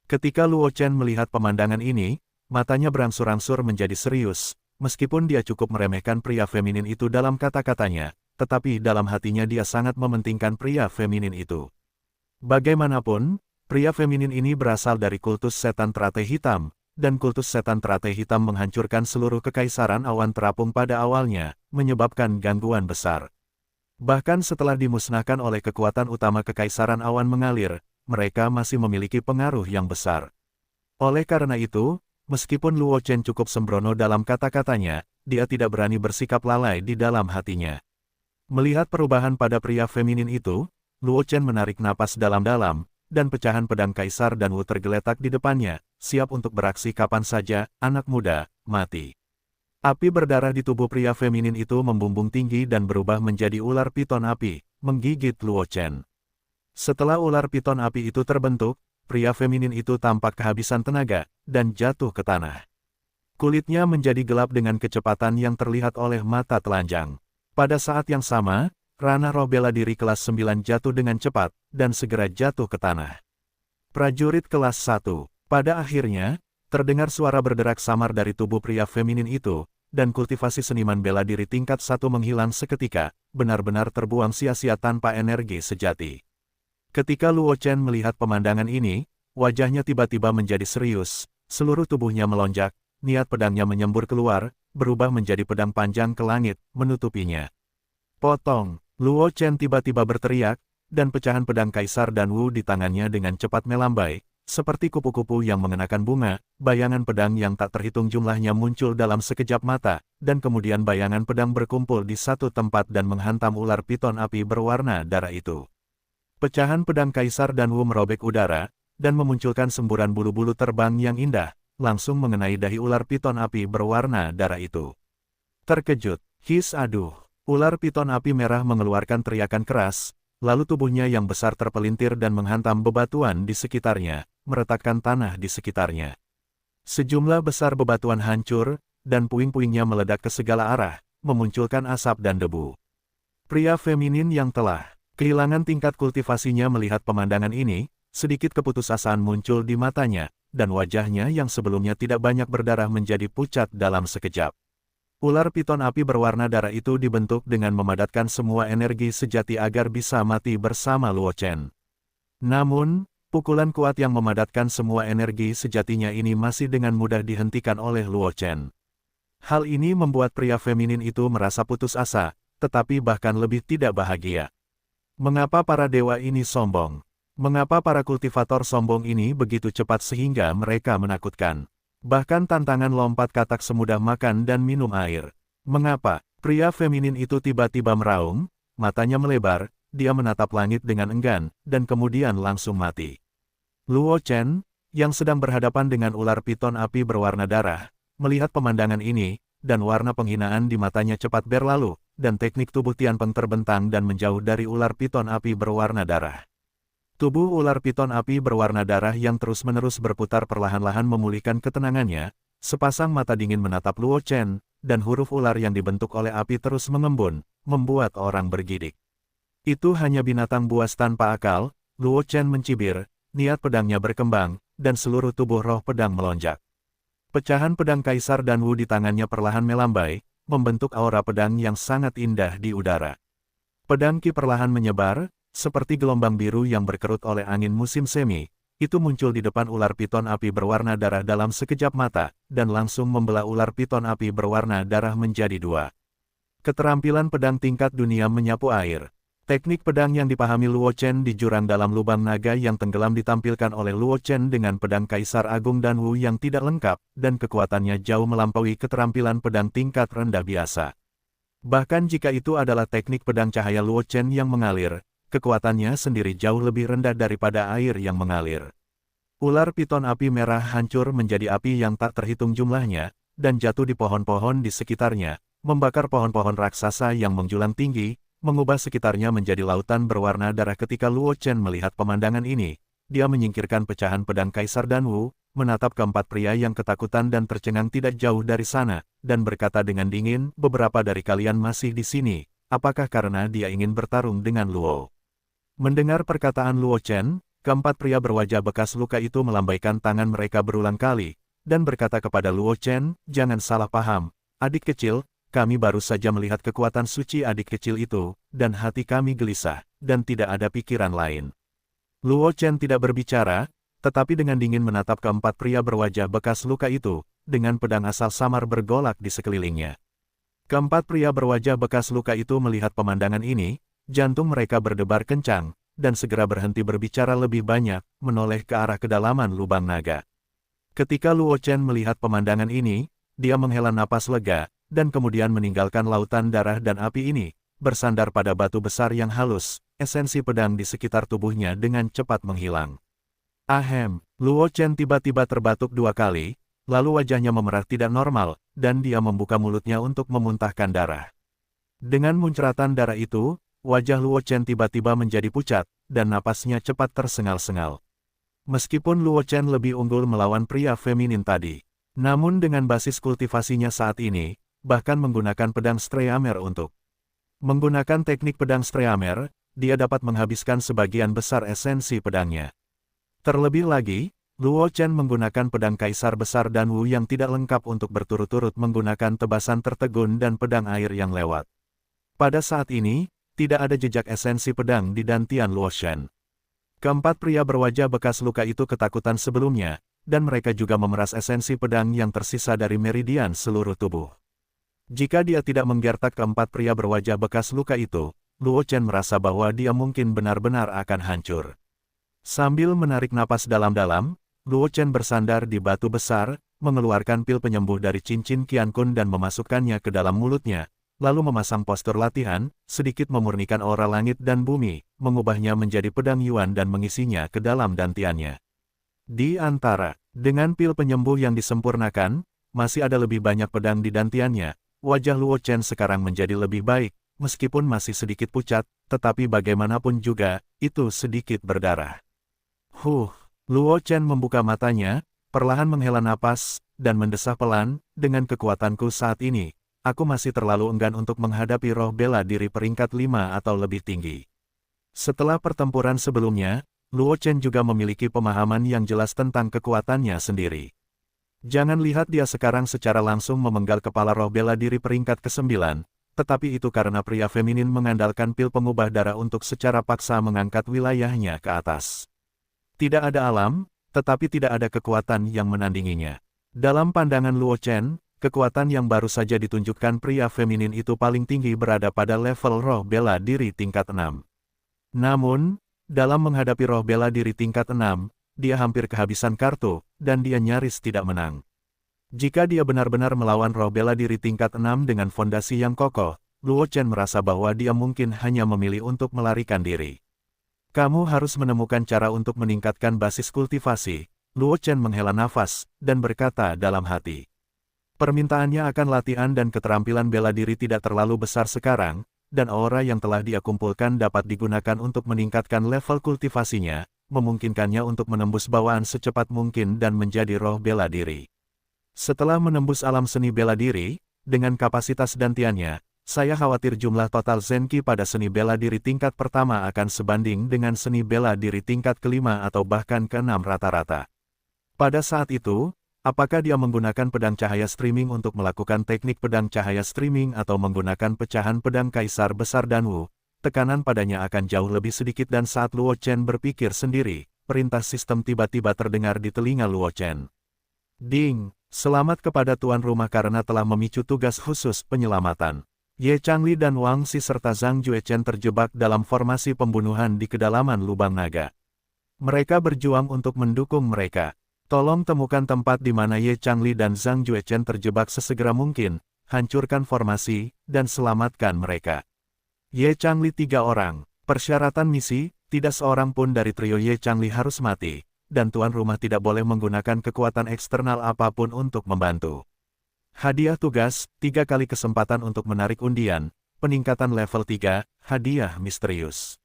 Speaker 1: Ketika Luo Chen melihat pemandangan ini, matanya berangsur-angsur menjadi serius, meskipun dia cukup meremehkan pria feminin itu dalam kata-katanya, tetapi dalam hatinya dia sangat mementingkan pria feminin itu. Bagaimanapun, pria feminin ini berasal dari kultus setan teratai hitam, dan kultus setan teratai hitam menghancurkan seluruh kekaisaran awan terapung pada awalnya, menyebabkan gangguan besar. Bahkan setelah dimusnahkan oleh kekuatan utama kekaisaran awan mengalir, mereka masih memiliki pengaruh yang besar. Oleh karena itu, meskipun Luo Chen cukup sembrono dalam kata-katanya, dia tidak berani bersikap lalai di dalam hatinya. Melihat perubahan pada pria feminin itu, Luo Chen menarik napas dalam-dalam, dan pecahan pedang kaisar dan Wu tergeletak di depannya, siap untuk beraksi kapan saja. Anak muda, mati. Api berdarah di tubuh pria feminin itu membumbung tinggi dan berubah menjadi ular piton api, menggigit Luo Chen. Setelah ular piton api itu terbentuk, pria feminin itu tampak kehabisan tenaga, dan jatuh ke tanah. Kulitnya menjadi gelap dengan kecepatan yang terlihat oleh mata telanjang. Pada saat yang sama, ranah roh bela diri kelas 9 jatuh dengan cepat, dan segera jatuh ke tanah. Prajurit kelas 1. Pada akhirnya, terdengar suara berderak samar dari tubuh pria feminin itu, dan kultivasi seniman bela diri tingkat 1 menghilang seketika, benar-benar terbuang sia-sia tanpa energi sejati. Ketika Luo Chen melihat pemandangan ini, wajahnya tiba-tiba menjadi serius, seluruh tubuhnya melonjak, niat pedangnya menyembur keluar, berubah menjadi pedang panjang ke langit, menutupinya. Potong! Luo Chen tiba-tiba berteriak, dan pecahan pedang kaisar dan Wu di tangannya dengan cepat melambai, seperti kupu-kupu yang mengenakan bunga. Bayangan pedang yang tak terhitung jumlahnya muncul dalam sekejap mata, dan kemudian bayangan pedang berkumpul di satu tempat dan menghantam ular piton api berwarna darah itu. Pecahan pedang kaisar dan Wu merobek udara, dan memunculkan semburan bulu-bulu terbang yang indah, langsung mengenai dahi ular piton api berwarna darah itu. Terkejut, his aduh, ular piton api merah mengeluarkan teriakan keras, lalu tubuhnya yang besar terpelintir dan menghantam bebatuan di sekitarnya, meretakkan tanah di sekitarnya. Sejumlah besar bebatuan hancur, dan puing-puingnya meledak ke segala arah, memunculkan asap dan debu. Pria feminin yang telah kehilangan tingkat kultivasinya melihat pemandangan ini, sedikit keputusasaan muncul di matanya, dan wajahnya yang sebelumnya tidak banyak berdarah menjadi pucat dalam sekejap. Ular piton api berwarna darah itu dibentuk dengan memadatkan semua energi sejati agar bisa mati bersama Luo Chen. Namun, pukulan kuat yang memadatkan semua energi sejatinya ini masih dengan mudah dihentikan oleh Luo Chen. Hal ini membuat pria feminin itu merasa putus asa, tetapi bahkan lebih tidak bahagia. Mengapa para dewa ini sombong? Mengapa para kultivator sombong ini begitu cepat sehingga mereka menakutkan? Bahkan tantangan lompat katak semudah makan dan minum air. Mengapa? Pria feminin itu tiba-tiba meraung, matanya melebar, dia menatap langit dengan enggan, dan kemudian langsung mati. Luo Chen, yang sedang berhadapan dengan ular piton api berwarna darah, melihat pemandangan ini, dan warna penghinaan di matanya cepat berlalu, dan teknik tubuh Tianpeng terbentang dan menjauh dari ular piton api berwarna darah. Tubuh ular piton api berwarna darah yang terus-menerus berputar perlahan-lahan memulihkan ketenangannya, sepasang mata dingin menatap Luo Chen, dan huruf ular yang dibentuk oleh api terus mengembun, membuat orang bergidik. Itu hanya binatang buas tanpa akal. Luo Chen mencibir, niat pedangnya berkembang, dan seluruh tubuh roh pedang melonjak. Pecahan pedang kaisar dan Wu di tangannya perlahan melambai, membentuk aura pedang yang sangat indah di udara. Pedang Qi perlahan menyebar, seperti gelombang biru yang berkerut oleh angin musim semi, itu muncul di depan ular piton api berwarna darah dalam sekejap mata, dan langsung membelah ular piton api berwarna darah menjadi dua. Keterampilan pedang tingkat dunia menyapu air. Teknik pedang yang dipahami Luo Chen di jurang dalam lubang naga yang tenggelam ditampilkan oleh Luo Chen dengan pedang Kaisar Agung dan Wu yang tidak lengkap, dan kekuatannya jauh melampaui keterampilan pedang tingkat rendah biasa. Bahkan jika itu adalah teknik pedang cahaya Luo Chen yang mengalir, kekuatannya sendiri jauh lebih rendah daripada air yang mengalir. Ular piton api merah hancur menjadi api yang tak terhitung jumlahnya, dan jatuh di pohon-pohon di sekitarnya, membakar pohon-pohon raksasa yang menjulang tinggi, mengubah sekitarnya menjadi lautan berwarna darah. Ketika Luo Chen melihat pemandangan ini, dia menyingkirkan pecahan pedang Kaisar Danwu, menatap keempat pria yang ketakutan dan tercengang tidak jauh dari sana, dan berkata dengan dingin, "Beberapa dari kalian masih di sini, apakah karena dia ingin bertarung dengan Luo?" Mendengar perkataan Luo Chen, keempat pria berwajah bekas luka itu melambaikan tangan mereka berulang kali, dan berkata kepada Luo Chen, "Jangan salah paham, adik kecil, kami baru saja melihat kekuatan suci adik kecil itu, dan hati kami gelisah, dan tidak ada pikiran lain." Luo Chen tidak berbicara, tetapi dengan dingin menatap keempat pria berwajah bekas luka itu, dengan pedang asal samar bergolak di sekelilingnya. Keempat pria berwajah bekas luka itu melihat pemandangan ini, jantung mereka berdebar kencang, dan segera berhenti berbicara lebih banyak, menoleh ke arah kedalaman lubang naga. Ketika Luo Chen melihat pemandangan ini, dia menghela napas lega, dan kemudian meninggalkan lautan darah dan api ini, bersandar pada batu besar yang halus, esensi pedang di sekitar tubuhnya dengan cepat menghilang. Ahem, Luo Chen tiba-tiba terbatuk 2 kali, lalu wajahnya memerah tidak normal, dan dia membuka mulutnya untuk memuntahkan darah. Dengan muncratan darah itu, wajah Luo Chen tiba-tiba menjadi pucat, dan napasnya cepat tersengal-sengal. Meskipun Luo Chen lebih unggul melawan pria feminin tadi, namun dengan basis kultivasinya saat ini, bahkan menggunakan pedang Streamer untuk menggunakan teknik pedang Streamer, dia dapat menghabiskan sebagian besar esensi pedangnya. Terlebih lagi, Luo Chen menggunakan pedang Kaisar Besar Danwu yang tidak lengkap untuk berturut-turut menggunakan tebasan tertegun dan pedang air yang lewat. Pada saat ini, tidak ada jejak esensi pedang di dantian Luo Chen. Keempat pria berwajah bekas luka itu ketakutan sebelumnya, dan mereka juga memeras esensi pedang yang tersisa dari meridian seluruh tubuh. Jika dia tidak menggertak keempat pria berwajah bekas luka itu, Luo Chen merasa bahwa dia mungkin benar-benar akan hancur. Sambil menarik napas dalam-dalam, Luo Chen bersandar di batu besar, mengeluarkan pil penyembuh dari cincin Qiankun dan memasukkannya ke dalam mulutnya, lalu memasang postur latihan, sedikit memurnikan aura langit dan bumi, mengubahnya menjadi pedang Yuan dan mengisinya ke dalam dantiannya. Di antara, dengan pil penyembuh yang disempurnakan, masih ada lebih banyak pedang di dantiannya, wajah Luo Chen sekarang menjadi lebih baik, meskipun masih sedikit pucat, tetapi bagaimanapun juga, itu sedikit berdarah. Luo Chen membuka matanya, perlahan menghela napas, dan mendesah pelan, "Dengan kekuatanku saat ini, aku masih terlalu enggan untuk menghadapi roh bela diri peringkat 5 atau lebih tinggi." Setelah pertempuran sebelumnya, Luo Chen juga memiliki pemahaman yang jelas tentang kekuatannya sendiri. Jangan lihat dia sekarang secara langsung memenggal kepala roh bela diri peringkat ke-9, tetapi itu karena pria feminin mengandalkan pil pengubah darah untuk secara paksa mengangkat wilayahnya ke atas. Tidak ada alam, tetapi tidak ada kekuatan yang menandinginya. Dalam pandangan Luo Chen, kekuatan yang baru saja ditunjukkan pria feminin itu paling tinggi berada pada level roh bela diri tingkat 6. Namun, dalam menghadapi roh bela diri tingkat 6, dia hampir kehabisan kartu, dan dia nyaris tidak menang. Jika dia benar-benar melawan roh bela diri tingkat 6 dengan fondasi yang kokoh, Luo Chen merasa bahwa dia mungkin hanya memilih untuk melarikan diri. "Kamu harus menemukan cara untuk meningkatkan basis kultivasi," Luo Chen menghela nafas, dan berkata dalam hati. Permintaannya akan latihan dan keterampilan bela diri tidak terlalu besar sekarang, dan aura yang telah dia kumpulkan dapat digunakan untuk meningkatkan level kultivasinya, memungkinkannya untuk menembus bawaan secepat mungkin dan menjadi roh bela diri. Setelah menembus alam seni bela diri, dengan kapasitas dantiannya, saya khawatir jumlah total Zenki pada seni bela diri tingkat pertama akan sebanding dengan seni bela diri tingkat ke-5 atau bahkan ke-6 rata-rata. Pada saat itu, apakah dia menggunakan pedang cahaya streaming untuk melakukan teknik pedang cahaya streaming atau menggunakan pecahan pedang Kaisar Besar Danwu, tekanan padanya akan jauh lebih sedikit. Dan saat Luo Chen berpikir sendiri, perintah sistem tiba-tiba terdengar di telinga Luo Chen. "Ding, selamat kepada tuan rumah karena telah memicu tugas khusus penyelamatan." Ye Changli dan Wang Xi serta Zhang Juechen terjebak dalam formasi pembunuhan di kedalaman lubang naga. Mereka berjuang untuk mendukung mereka. Tolong temukan tempat di mana Ye Changli dan Zhang Juechen terjebak sesegera mungkin, hancurkan formasi, dan selamatkan mereka. Ye Changli 3 orang. Persyaratan misi, tidak seorang pun dari trio Ye Changli harus mati, dan tuan rumah tidak boleh menggunakan kekuatan eksternal apapun untuk membantu. Hadiah tugas, 3 kali kesempatan untuk menarik undian, peningkatan level 3, hadiah misterius.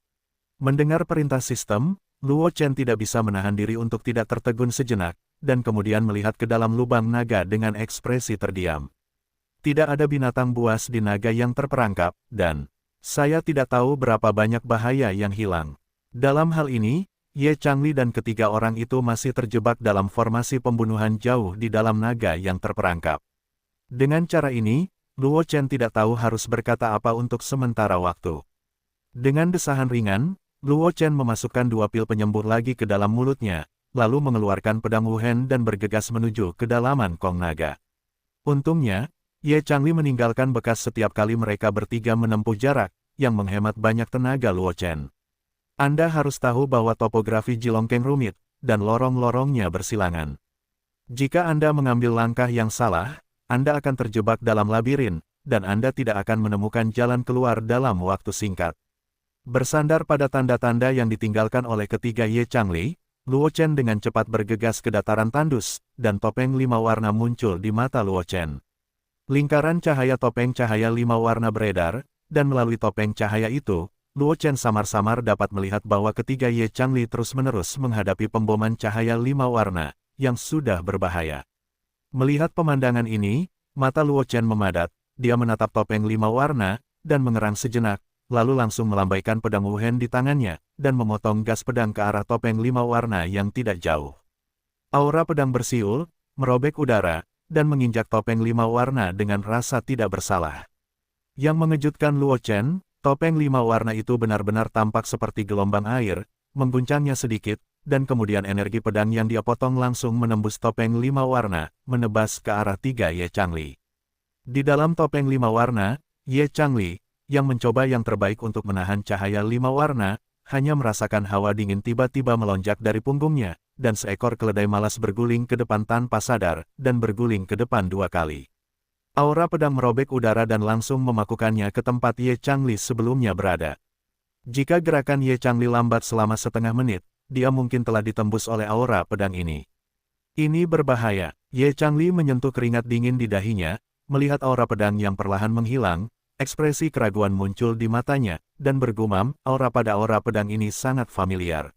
Speaker 1: Mendengar perintah sistem, Luo Chen tidak bisa menahan diri untuk tidak tertegun sejenak, dan kemudian melihat ke dalam lubang naga dengan ekspresi terdiam. Tidak ada binatang buas di naga yang terperangkap, dan saya tidak tahu berapa banyak bahaya yang hilang. Dalam hal ini, Ye Changli dan ketiga orang itu masih terjebak dalam formasi pembunuhan jauh di dalam naga yang terperangkap. Dengan cara ini, Luo Chen tidak tahu harus berkata apa untuk sementara waktu. Dengan desahan ringan, Luo Chen memasukkan 2 pil penyembuh lagi ke dalam mulutnya, lalu mengeluarkan pedang Wuhen dan bergegas menuju kedalaman Kong Naga. Untungnya, Ye Changli meninggalkan bekas setiap kali mereka bertiga menempuh jarak, yang menghemat banyak tenaga Luo Chen. Anda harus tahu bahwa topografi Jilongkeng rumit, dan lorong-lorongnya bersilangan. Jika Anda mengambil langkah yang salah, Anda akan terjebak dalam labirin, dan Anda tidak akan menemukan jalan keluar dalam waktu singkat. Bersandar pada tanda-tanda yang ditinggalkan oleh ketiga Ye Changli, Luo Chen dengan cepat bergegas ke dataran tandus, dan topeng 5 warna muncul di mata Luo Chen. Lingkaran cahaya topeng cahaya 5 warna beredar, dan melalui topeng cahaya itu, Luo Chen samar-samar dapat melihat bahwa ketiga Ye Changli terus-menerus menghadapi pemboman cahaya 5 warna, yang sudah berbahaya. Melihat pemandangan ini, mata Luo Chen memadat, dia menatap topeng 5 warna, dan mengerang sejenak, lalu langsung melambaikan pedang Wuhen di tangannya, dan memotong gas pedang ke arah topeng 5 warna yang tidak jauh. Aura pedang bersiul, merobek udara, dan menginjak topeng 5 warna dengan rasa tidak bersalah. Yang mengejutkan Luo Chen, topeng 5 warna itu benar-benar tampak seperti gelombang air, mengguncangnya sedikit, dan kemudian energi pedang yang dia potong langsung menembus topeng 5 warna, menebas ke arah 3 Ye Changli. Di dalam topeng 5 warna, Ye Changli, yang mencoba yang terbaik untuk menahan cahaya 5 warna, hanya merasakan hawa dingin tiba-tiba melonjak dari punggungnya, dan seekor keledai malas berguling ke depan tanpa sadar, dan berguling ke depan 2 kali. Aura pedang merobek udara dan langsung memakukannya ke tempat Ye Changli sebelumnya berada. Jika gerakan Ye Changli lambat selama setengah menit, dia mungkin telah ditembus oleh aura pedang ini. Ini berbahaya. Ye Changli menyentuh keringat dingin di dahinya, melihat aura pedang yang perlahan menghilang. Ekspresi keraguan muncul di matanya, dan bergumam, aura pada aura pedang ini sangat familiar.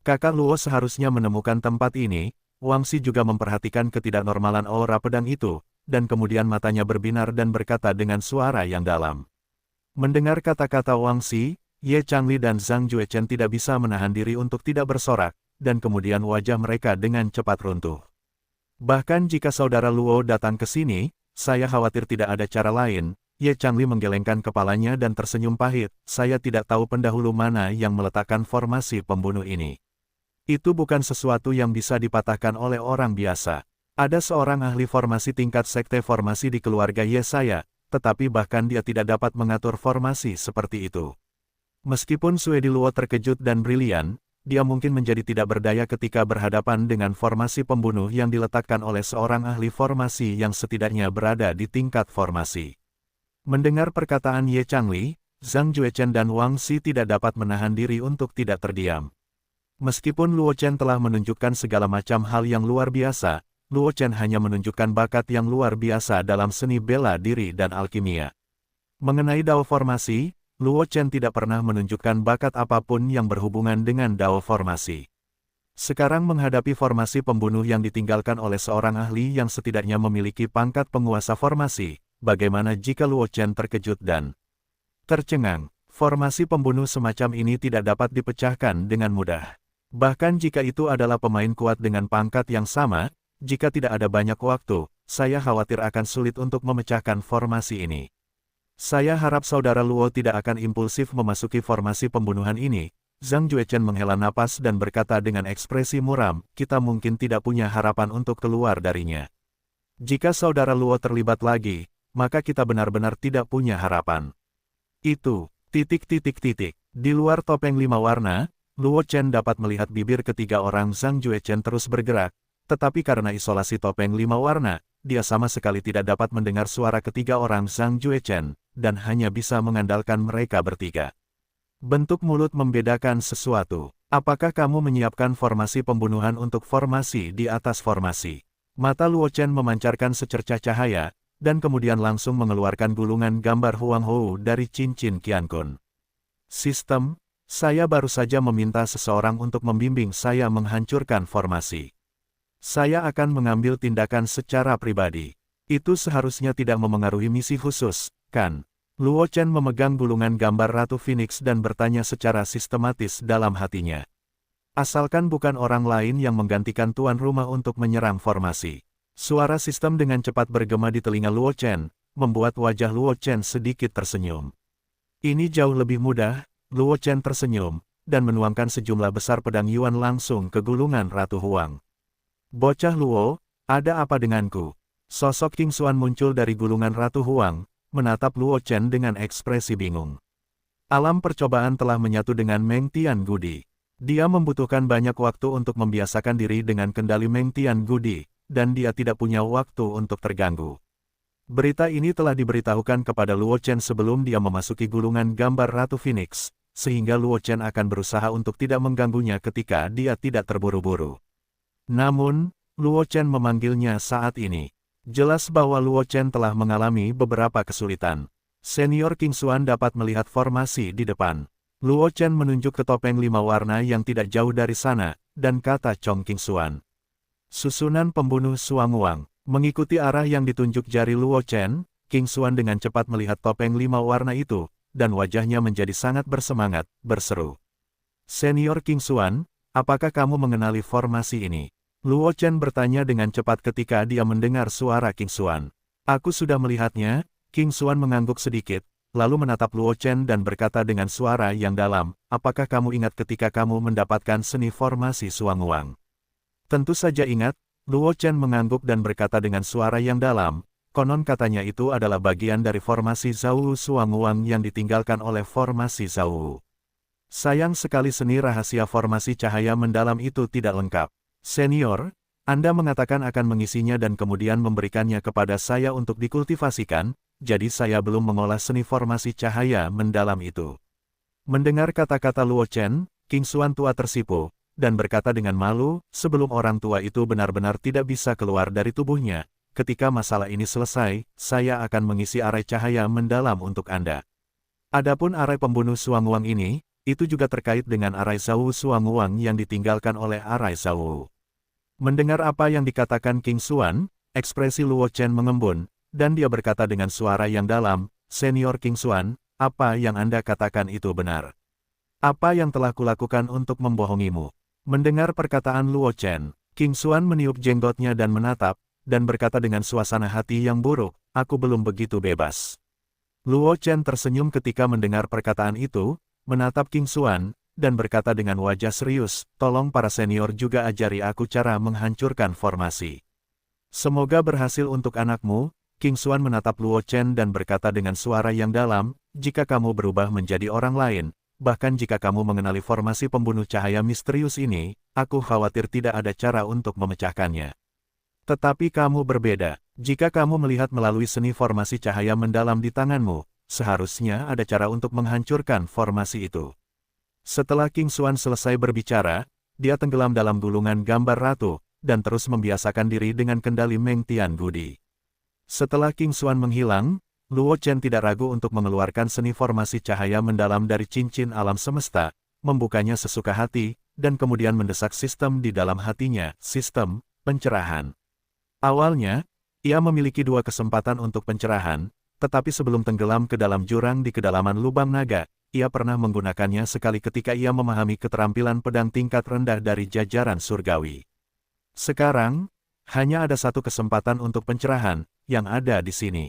Speaker 1: Kakak Luo seharusnya menemukan tempat ini. Wang Xi juga memperhatikan ketidaknormalan aura pedang itu, dan kemudian matanya berbinar dan berkata dengan suara yang dalam. Mendengar kata-kata Wang Xi, Ye Changli dan Zhang Juechen tidak bisa menahan diri untuk tidak bersorak, dan kemudian wajah mereka dengan cepat runtuh. Bahkan jika saudara Luo datang ke sini, saya khawatir tidak ada cara lain. Ye Changli menggelengkan kepalanya dan tersenyum pahit, saya tidak tahu pendahulu mana yang meletakkan formasi pembunuh ini. Itu bukan sesuatu yang bisa dipatahkan oleh orang biasa. Ada seorang ahli formasi tingkat sekte formasi di keluarga Ye saya, tetapi bahkan dia tidak dapat mengatur formasi seperti itu. Meskipun Suedi Luo terkejut dan brilian, dia mungkin menjadi tidak berdaya ketika berhadapan dengan formasi pembunuh yang diletakkan oleh seorang ahli formasi yang setidaknya berada di tingkat formasi. Mendengar perkataan Ye Changli, Zhang Juechen dan Wang Xi tidak dapat menahan diri untuk tidak terdiam. Meskipun Luo Chen telah menunjukkan segala macam hal yang luar biasa, Luo Chen hanya menunjukkan bakat yang luar biasa dalam seni bela diri dan alkimia. Mengenai Dao formasi, Luo Chen tidak pernah menunjukkan bakat apapun yang berhubungan dengan Dao formasi. Sekarang menghadapi formasi pembunuh yang ditinggalkan oleh seorang ahli yang setidaknya memiliki pangkat penguasa formasi, bagaimana jika Luo Chen terkejut dan tercengang? Formasi pembunuh semacam ini tidak dapat dipecahkan dengan mudah. Bahkan jika itu adalah pemain kuat dengan pangkat yang sama, jika tidak ada banyak waktu, saya khawatir akan sulit untuk memecahkan formasi ini. Saya harap saudara Luo tidak akan impulsif memasuki formasi pembunuhan ini. Zhang Juechen menghela napas dan berkata dengan ekspresi muram, kita mungkin tidak punya harapan untuk keluar darinya. Jika saudara Luo terlibat lagi, maka kita benar-benar tidak punya harapan. Itu, ... Di luar topeng 5 warna, Luo Chen dapat melihat bibir ketiga orang Zhang Juechen terus bergerak, tetapi karena isolasi topeng 5 warna, dia sama sekali tidak dapat mendengar suara ketiga orang Zhang Juechen, dan hanya bisa mengandalkan mereka bertiga. Bentuk mulut membedakan sesuatu. Apakah kamu menyiapkan formasi pembunuhan untuk formasi di atas formasi? Mata Luo Chen memancarkan secercah cahaya, dan kemudian langsung mengeluarkan gulungan gambar Huang Hou dari cincin Qiankun. Sistem, saya baru saja meminta seseorang untuk membimbing saya menghancurkan formasi. Saya akan mengambil tindakan secara pribadi. Itu seharusnya tidak memengaruhi misi khusus, kan? Luo Chen memegang gulungan gambar Ratu Phoenix dan bertanya secara sistematis dalam hatinya. Asalkan bukan orang lain yang menggantikan tuan rumah untuk menyerang formasi. Suara sistem dengan cepat bergema di telinga Luo Chen, membuat wajah Luo Chen sedikit tersenyum. Ini jauh lebih mudah, Luo Chen tersenyum, dan menuangkan sejumlah besar pedang Yuan langsung ke gulungan Ratu Huang. Bocah Luo, ada apa denganku? Sosok King Xuan muncul dari gulungan Ratu Huang, menatap Luo Chen dengan ekspresi bingung. Alam percobaan telah menyatu dengan Meng Tian Gudi. Dia membutuhkan banyak waktu untuk membiasakan diri dengan kendali Meng Tian Gudi, dan dia tidak punya waktu untuk terganggu. Berita ini telah diberitahukan kepada Luo Chen sebelum dia memasuki gulungan gambar Ratu Phoenix, sehingga Luo Chen akan berusaha untuk tidak mengganggunya ketika dia tidak terburu-buru. Namun, Luo Chen memanggilnya saat ini. Jelas bahwa Luo Chen telah mengalami beberapa kesulitan. Senior King Xuan dapat melihat formasi di depan. Luo Chen menunjuk ke topeng 5 warna yang tidak jauh dari sana, dan kata Chong King Xuan. Susunan pembunuh Suanguang. Mengikuti arah yang ditunjuk jari Luo Chen, King Xuan dengan cepat melihat topeng 5 warna itu, dan wajahnya menjadi sangat bersemangat, berseru. Senior King Xuan, apakah kamu mengenali formasi ini? Luo Chen bertanya dengan cepat ketika dia mendengar suara King Xuan. Aku sudah melihatnya, King Xuan mengangguk sedikit, lalu menatap Luo Chen dan berkata dengan suara yang dalam, apakah kamu ingat ketika kamu mendapatkan seni formasi Suanguang? Tentu saja ingat, Luo Chen mengangguk dan berkata dengan suara yang dalam, konon katanya itu adalah bagian dari formasi Zhou Suanguang yang ditinggalkan oleh formasi Zhou. Sayang sekali seni rahasia formasi cahaya mendalam itu tidak lengkap. Senior, Anda mengatakan akan mengisinya dan kemudian memberikannya kepada saya untuk dikultivasikan, jadi saya belum mengolah seni formasi cahaya mendalam itu. Mendengar kata-kata Luo Chen, King Xuan tua tersipu, dan berkata dengan malu, sebelum orang tua itu benar-benar tidak bisa keluar dari tubuhnya, ketika masalah ini selesai, saya akan mengisi arai cahaya mendalam untuk Anda. Adapun arai pembunuh Suanguang ini, itu juga terkait dengan arai Zhou Suanguang yang ditinggalkan oleh arai Zhou. Mendengar apa yang dikatakan King Xuan, ekspresi Luo Chen mengembun, dan dia berkata dengan suara yang dalam, Senior King Xuan, apa yang Anda katakan itu benar. Apa yang telah kulakukan untuk membohongimu? Mendengar perkataan Luo Chen, King Xuan meniup jenggotnya dan menatap, dan berkata dengan suasana hati yang buruk, aku belum begitu bebas. Luo Chen tersenyum ketika mendengar perkataan itu, menatap King Xuan, dan berkata dengan wajah serius, tolong para senior juga ajari aku cara menghancurkan formasi. Semoga berhasil untuk anakmu, King Xuan menatap Luo Chen dan berkata dengan suara yang dalam, jika kamu berubah menjadi orang lain, bahkan jika kamu mengenali formasi pembunuh cahaya misterius ini, aku khawatir tidak ada cara untuk memecahkannya. Tetapi kamu berbeda, jika kamu melihat melalui seni formasi cahaya mendalam di tanganmu, seharusnya ada cara untuk menghancurkan formasi itu. Setelah King Xuan selesai berbicara, dia tenggelam dalam gulungan gambar ratu, dan terus membiasakan diri dengan kendali Meng Tian Gudi. Setelah King Xuan menghilang, Luo Chen tidak ragu untuk mengeluarkan seni formasi cahaya mendalam dari cincin alam semesta, membukanya sesuka hati, dan kemudian mendesak sistem di dalam hatinya, sistem pencerahan. Awalnya, ia memiliki 2 kesempatan untuk pencerahan, tetapi sebelum tenggelam ke dalam jurang di kedalaman lubang naga, ia pernah menggunakannya sekali ketika ia memahami keterampilan pedang tingkat rendah dari jajaran surgawi. Sekarang, hanya ada 1 kesempatan untuk pencerahan, yang ada di sini.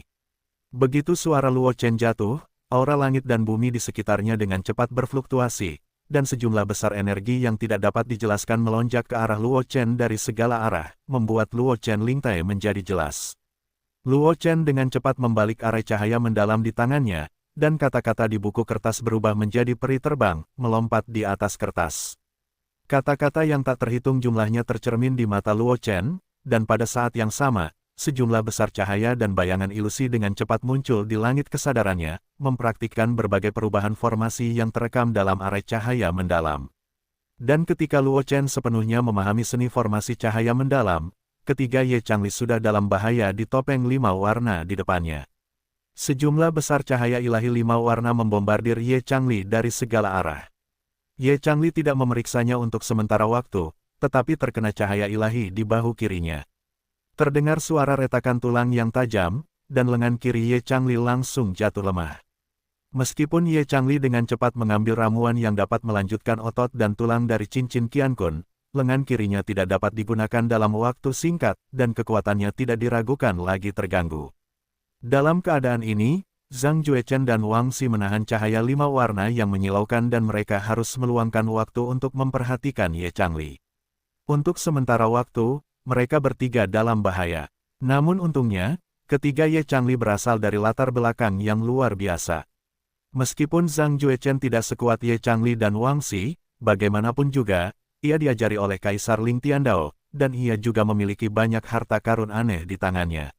Speaker 1: Begitu suara Luo Chen jatuh, aura langit dan bumi di sekitarnya dengan cepat berfluktuasi, dan sejumlah besar energi yang tidak dapat dijelaskan melonjak ke arah Luo Chen dari segala arah, membuat Luo Chen lingtai menjadi jelas. Luo Chen dengan cepat membalik arai cahaya mendalam di tangannya, dan kata-kata di buku kertas berubah menjadi peri terbang, melompat di atas kertas. Kata-kata yang tak terhitung jumlahnya tercermin di mata Luo Chen, dan pada saat yang sama, sejumlah besar cahaya dan bayangan ilusi dengan cepat muncul di langit kesadarannya, mempraktikkan berbagai perubahan formasi yang terekam dalam arai cahaya mendalam. Dan ketika Luo Chen sepenuhnya memahami seni formasi cahaya mendalam, ketiga Ye Changli sudah dalam bahaya di topeng 5 warna di depannya. Sejumlah besar cahaya ilahi 5 warna membombardir Ye Changli dari segala arah. Ye Changli tidak memeriksanya untuk sementara waktu, tetapi terkena cahaya ilahi di bahu kirinya. Terdengar suara retakan tulang yang tajam, dan lengan kiri Ye Changli langsung jatuh lemah. Meskipun Ye Changli dengan cepat mengambil ramuan yang dapat melanjutkan otot dan tulang dari cincin Qiankun, lengan kirinya tidak dapat digunakan dalam waktu singkat, dan kekuatannya tidak diragukan lagi terganggu. Dalam keadaan ini, Zhang Juechen dan Wang Xi menahan cahaya 5 warna yang menyilaukan dan mereka harus meluangkan waktu untuk memperhatikan Ye Changli. Untuk sementara waktu, mereka bertiga dalam bahaya. Namun untungnya, ketiga Ye Changli berasal dari latar belakang yang luar biasa. Meskipun Zhang Juechen tidak sekuat Ye Changli dan Wang Xi, bagaimanapun juga, ia diajari oleh Kaisar Ling Tiandao, dan ia juga memiliki banyak harta karun aneh di tangannya.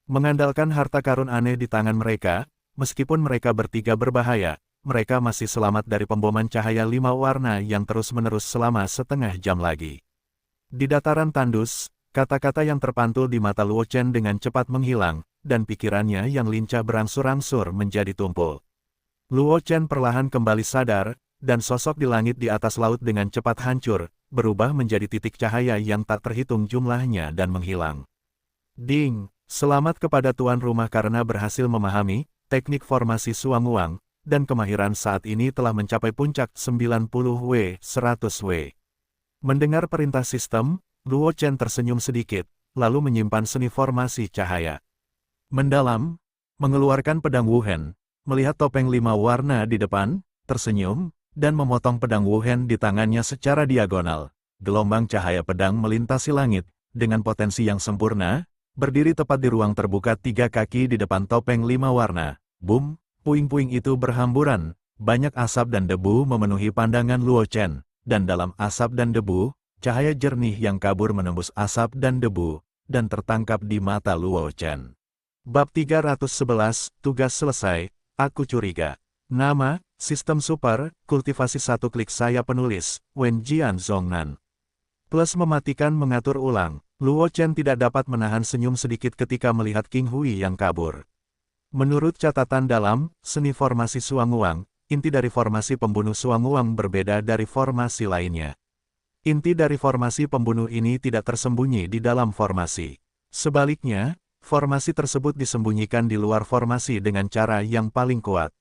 Speaker 1: Mengandalkan harta karun aneh di tangan mereka, meskipun mereka bertiga berbahaya, mereka masih selamat dari pemboman cahaya 5 warna yang terus-menerus selama setengah jam lagi. Di dataran tandus, kata-kata yang terpantul di mata Luo Chen dengan cepat menghilang, dan pikirannya yang lincah berangsur-angsur menjadi tumpul. Luo Chen perlahan kembali sadar, dan sosok di langit di atas laut dengan cepat hancur, berubah menjadi titik cahaya yang tak terhitung jumlahnya dan menghilang. Ding! Selamat kepada tuan rumah karena berhasil memahami teknik formasi Suanguang, dan kemahiran saat ini telah mencapai puncak 90W, 100W. Mendengar perintah sistem, Luo Chen tersenyum sedikit, lalu menyimpan seni formasi cahaya. Mendalam, mengeluarkan pedang Wuhen, melihat topeng 5 warna di depan, tersenyum, dan memotong pedang Wuhen di tangannya secara diagonal. Gelombang cahaya pedang melintasi langit, dengan potensi yang sempurna, berdiri tepat di ruang terbuka 3 kaki di depan topeng 5 warna. Boom, puing-puing itu berhamburan, banyak asap dan debu memenuhi pandangan Luo Chen, dan dalam asap dan debu, cahaya jernih yang kabur menembus asap dan debu, dan tertangkap di mata Luo Chen. Bab 311, tugas selesai. Aku curiga. Nama, Sistem Super, Kultivasi 1 klik saya penulis, Wen Jian Zhongnan. Plus mematikan mengatur ulang, Luo Chen tidak dapat menahan senyum sedikit ketika melihat King Hui yang kabur. Menurut catatan dalam, seni formasi Suanguang, inti dari formasi pembunuh Suanguang berbeda dari formasi lainnya. Inti dari formasi pembunuh ini tidak tersembunyi di dalam formasi. Sebaliknya, formasi tersebut disembunyikan di luar formasi dengan cara yang paling kuat.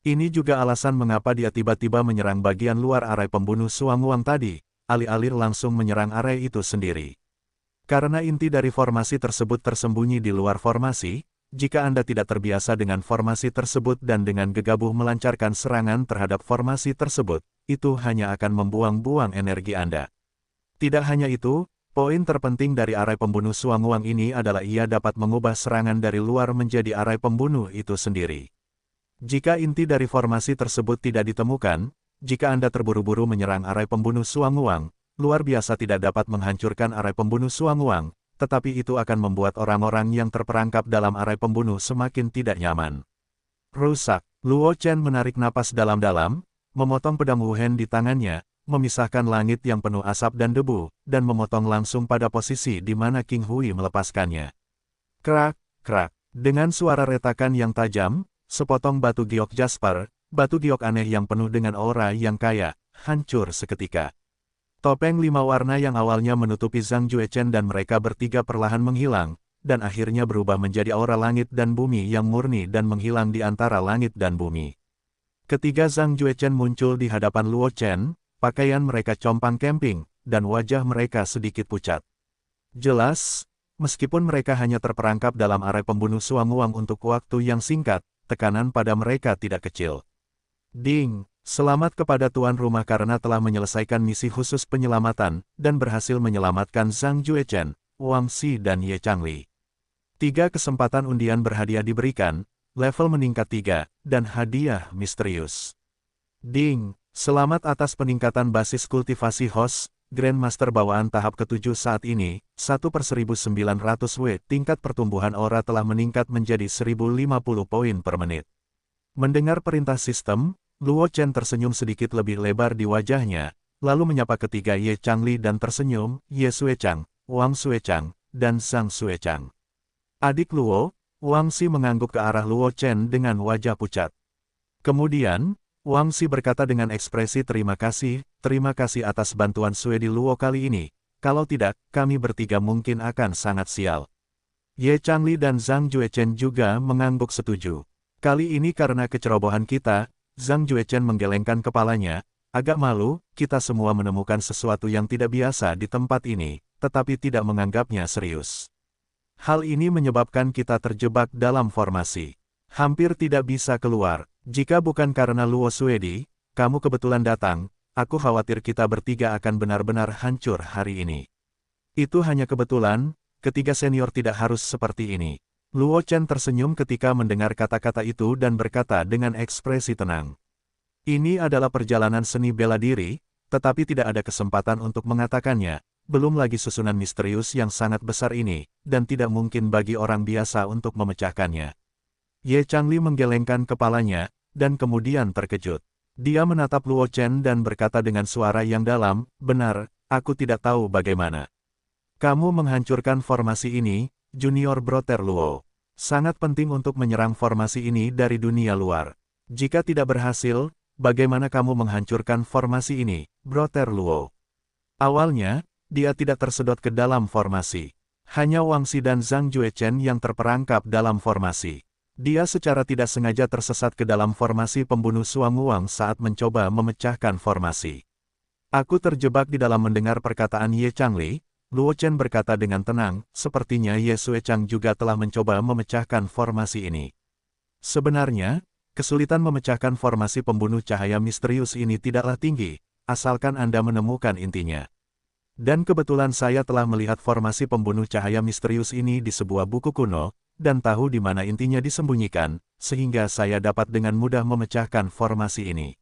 Speaker 1: Ini juga alasan mengapa dia tiba-tiba menyerang bagian luar arai pembunuh Suanguang tadi, alih-alih langsung menyerang arai itu sendiri. Karena inti dari formasi tersebut tersembunyi di luar formasi, jika Anda tidak terbiasa dengan formasi tersebut dan dengan gegabah melancarkan serangan terhadap formasi tersebut, itu hanya akan membuang-buang energi Anda. Tidak hanya itu, poin terpenting dari arai pembunuh Suanguang ini adalah ia dapat mengubah serangan dari luar menjadi arai pembunuh itu sendiri. Jika inti dari formasi tersebut tidak ditemukan, jika Anda terburu-buru menyerang arai pembunuh Suanguang, luar biasa tidak dapat menghancurkan arai pembunuh Suanguang, tetapi itu akan membuat orang-orang yang terperangkap dalam arai pembunuh semakin tidak nyaman. Rusak. Luo Chen menarik napas dalam-dalam, memotong pedang Wuhen di tangannya, memisahkan langit yang penuh asap dan debu, dan memotong langsung pada posisi di mana King Hui melepaskannya. Krak, krak. Dengan suara retakan yang tajam, sepotong batu giok jasper, batu giok aneh yang penuh dengan aura yang kaya, hancur seketika. Topeng 5 warna yang awalnya menutupi Zhang Juechen dan mereka bertiga perlahan menghilang, dan akhirnya berubah menjadi aura langit dan bumi yang murni dan menghilang di antara langit dan bumi. Ketiga Zhang Juechen muncul di hadapan Luo Chen, pakaian mereka compang camping, dan wajah mereka sedikit pucat. Jelas, meskipun mereka hanya terperangkap dalam arai pembunuh Suanguang untuk waktu yang singkat, tekanan pada mereka tidak kecil. Ding! Selamat kepada tuan rumah karena telah menyelesaikan misi khusus penyelamatan, dan berhasil menyelamatkan Zhang Juechen, Wang Xi dan Ye Changli. 3 kesempatan undian berhadiah diberikan, level meningkat 3, dan hadiah misterius. Ding! Selamat atas peningkatan basis kultivasi host, Grandmaster bawaan tahap ke-7 saat ini, 1/1900W. Tingkat pertumbuhan aura telah meningkat menjadi 1050 poin per menit. Mendengar perintah sistem, Luo Chen tersenyum sedikit lebih lebar di wajahnya, lalu menyapa ketiga Ye Changli dan tersenyum, Ye Xuechang, Wang Xuechang, dan Zhang Xuechang. Adik Luo, Wang Xi mengangguk ke arah Luo Chen dengan wajah pucat. Kemudian, Wang Xi berkata dengan ekspresi terima kasih atas bantuan Sue di Luo kali ini, kalau tidak, kami bertiga mungkin akan sangat sial. Ye Changli dan Zhang Juechen juga mengangguk setuju. Kali ini karena kecerobohan kita, Zhang Juechen menggelengkan kepalanya, agak malu, kita semua menemukan sesuatu yang tidak biasa di tempat ini, tetapi tidak menganggapnya serius. Hal ini menyebabkan kita terjebak dalam formasi. Hampir tidak bisa keluar. Jika bukan karena Luo Suedi, kamu kebetulan datang, aku khawatir kita bertiga akan benar-benar hancur hari ini. Itu hanya kebetulan. Ketiga senior tidak harus seperti ini. Luo Chen tersenyum ketika mendengar kata-kata itu dan berkata dengan ekspresi tenang. Ini adalah perjalanan seni bela diri, tetapi tidak ada kesempatan untuk mengatakannya, belum lagi susunan misterius yang sangat besar ini, dan tidak mungkin bagi orang biasa untuk memecahkannya. Ye Changli menggelengkan kepalanya, dan kemudian terkejut. Dia menatap Luo Chen dan berkata dengan suara yang dalam, benar, aku tidak tahu bagaimana. Kamu menghancurkan formasi ini, Junior Brother Luo. Sangat penting untuk menyerang formasi ini dari dunia luar. Jika tidak berhasil, bagaimana kamu menghancurkan formasi ini, Brother Luo? Awalnya, dia tidak tersedot ke dalam formasi. Hanya Wang Xi dan Zhang Juechen yang terperangkap dalam formasi. Dia secara tidak sengaja tersesat ke dalam formasi pembunuh Suanguang saat mencoba memecahkan formasi. Aku terjebak di dalam mendengar perkataan Ye Changli. Luo Chen berkata dengan tenang, sepertinya Ye Xuechang juga telah mencoba memecahkan formasi ini. Sebenarnya, kesulitan memecahkan formasi pembunuh cahaya misterius ini tidaklah tinggi, asalkan Anda menemukan intinya. Dan kebetulan saya telah melihat formasi pembunuh cahaya misterius ini di sebuah buku kuno, dan tahu di mana intinya disembunyikan, sehingga saya dapat dengan mudah memecahkan formasi ini.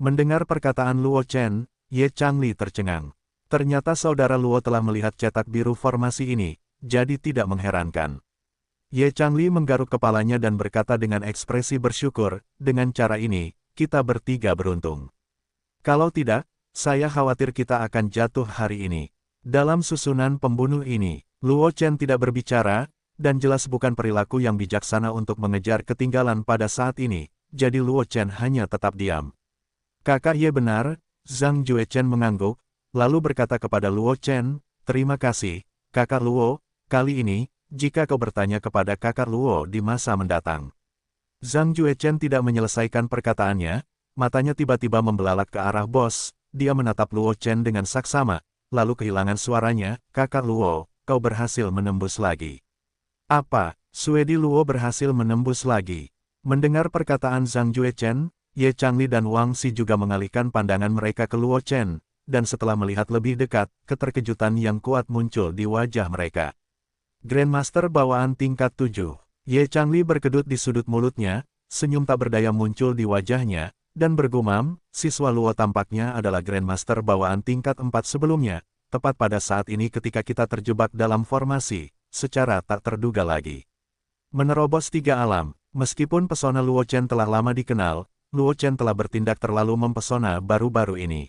Speaker 1: Mendengar perkataan Luo Chen, Ye Changli tercengang. Ternyata saudara Luo telah melihat cetak biru formasi ini, jadi tidak mengherankan. Ye Changli menggaruk kepalanya dan berkata dengan ekspresi bersyukur, dengan cara ini, kita bertiga beruntung. Kalau tidak, saya khawatir kita akan jatuh hari ini. Dalam susunan pembunuh ini, Luo Chen tidak berbicara, dan jelas bukan perilaku yang bijaksana untuk mengejar ketinggalan pada saat ini, jadi Luo Chen hanya tetap diam. Kakak Ye benar, Zhang Juechen mengangguk, lalu berkata kepada Luo Chen, terima kasih, kakak Luo, kali ini, jika kau bertanya kepada kakak Luo di masa mendatang. Zhang Juechen tidak menyelesaikan perkataannya, matanya tiba-tiba membelalak ke arah bos, dia menatap Luo Chen dengan saksama, lalu kehilangan suaranya, kakak Luo, kau berhasil menembus lagi. Apa, Suedi Luo berhasil menembus lagi? Mendengar perkataan Zhang Juechen, Ye Changli dan Wang Xi juga mengalihkan pandangan mereka ke Luo Chen. Dan setelah melihat lebih dekat, keterkejutan yang kuat muncul di wajah mereka. Grandmaster bawaan tingkat 7. Ye Changli berkedut di sudut mulutnya, senyum tak berdaya muncul di wajahnya, dan bergumam, siswa Luo tampaknya adalah Grandmaster bawaan tingkat 4 sebelumnya, tepat pada saat ini ketika kita terjebak dalam formasi, secara tak terduga lagi. Menerobos 3 alam, meskipun pesona Luo Chen telah lama dikenal, Luo Chen telah bertindak terlalu mempesona baru-baru ini.